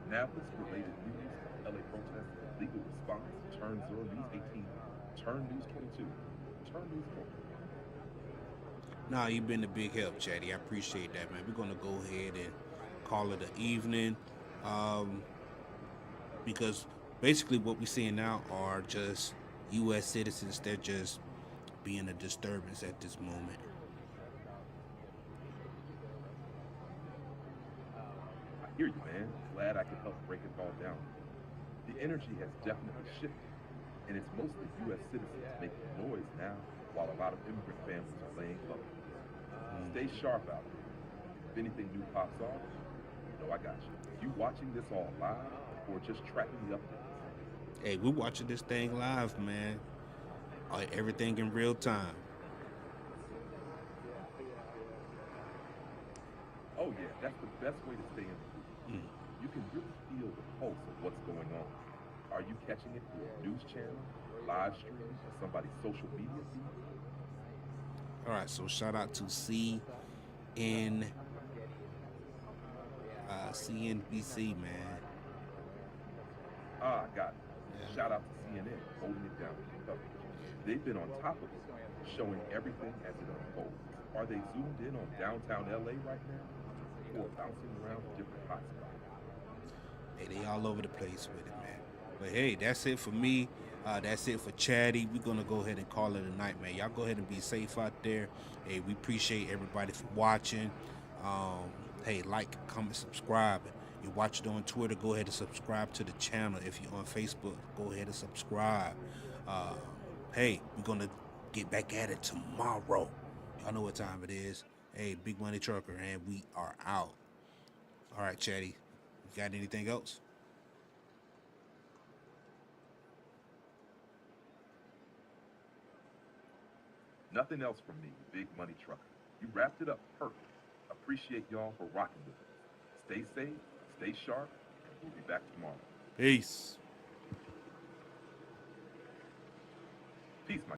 NABLIS related news on LA protests and legal response. Turn 0 News 18, Turn News 22, Turn News 4. Nah, you've been a big help, Chatty. I appreciate that, man. We're going to go ahead and call it an evening. Because basically what we're seeing now are just U.S. citizens. They're just being a disturbance at this moment. I hear you, man. Glad I could help break it all down. The energy has definitely shifted, and it's mostly U.S. citizens making noise now, while a lot of immigrant families are laying low. Stay sharp out there. If anything new pops off, you know I got you. You watching this all live or just tracking the updates? Hey, we're watching this thing live, man. Everything in real time. Oh yeah, that's the best way to stay in the loop. You can really feel the pulse of what's going on. Are you catching it through a news channel, live stream, or somebody's social media feed? All right, so shout out to CNBC, man. Ah, got it. Yeah. Shout out to CNN, holding it down with the coverage. They've been on top of it, showing everything as it unfolds. Are they zoomed in on downtown LA right now? Or bouncing around to different hotspots? Hey, they all over the place with it, man. But hey, that's it for me. That's it for Chatty. We're gonna go ahead and call it a night, man. Y'all go ahead and be safe out there. Hey, we appreciate everybody for watching. Hey, like, comment, subscribe. You're watching on Twitter, go ahead and subscribe to the channel. If you're on Facebook, go ahead and subscribe. Hey, we're gonna get back at it tomorrow. Y'all know what time it is. Hey, Big Money Trucker, and we are out. All right, Chatty, you got anything else? Nothing else from me, Big Money Trucker. You wrapped it up perfect. Appreciate y'all for rocking with us. Stay safe, stay sharp, and we'll be back tomorrow. Peace.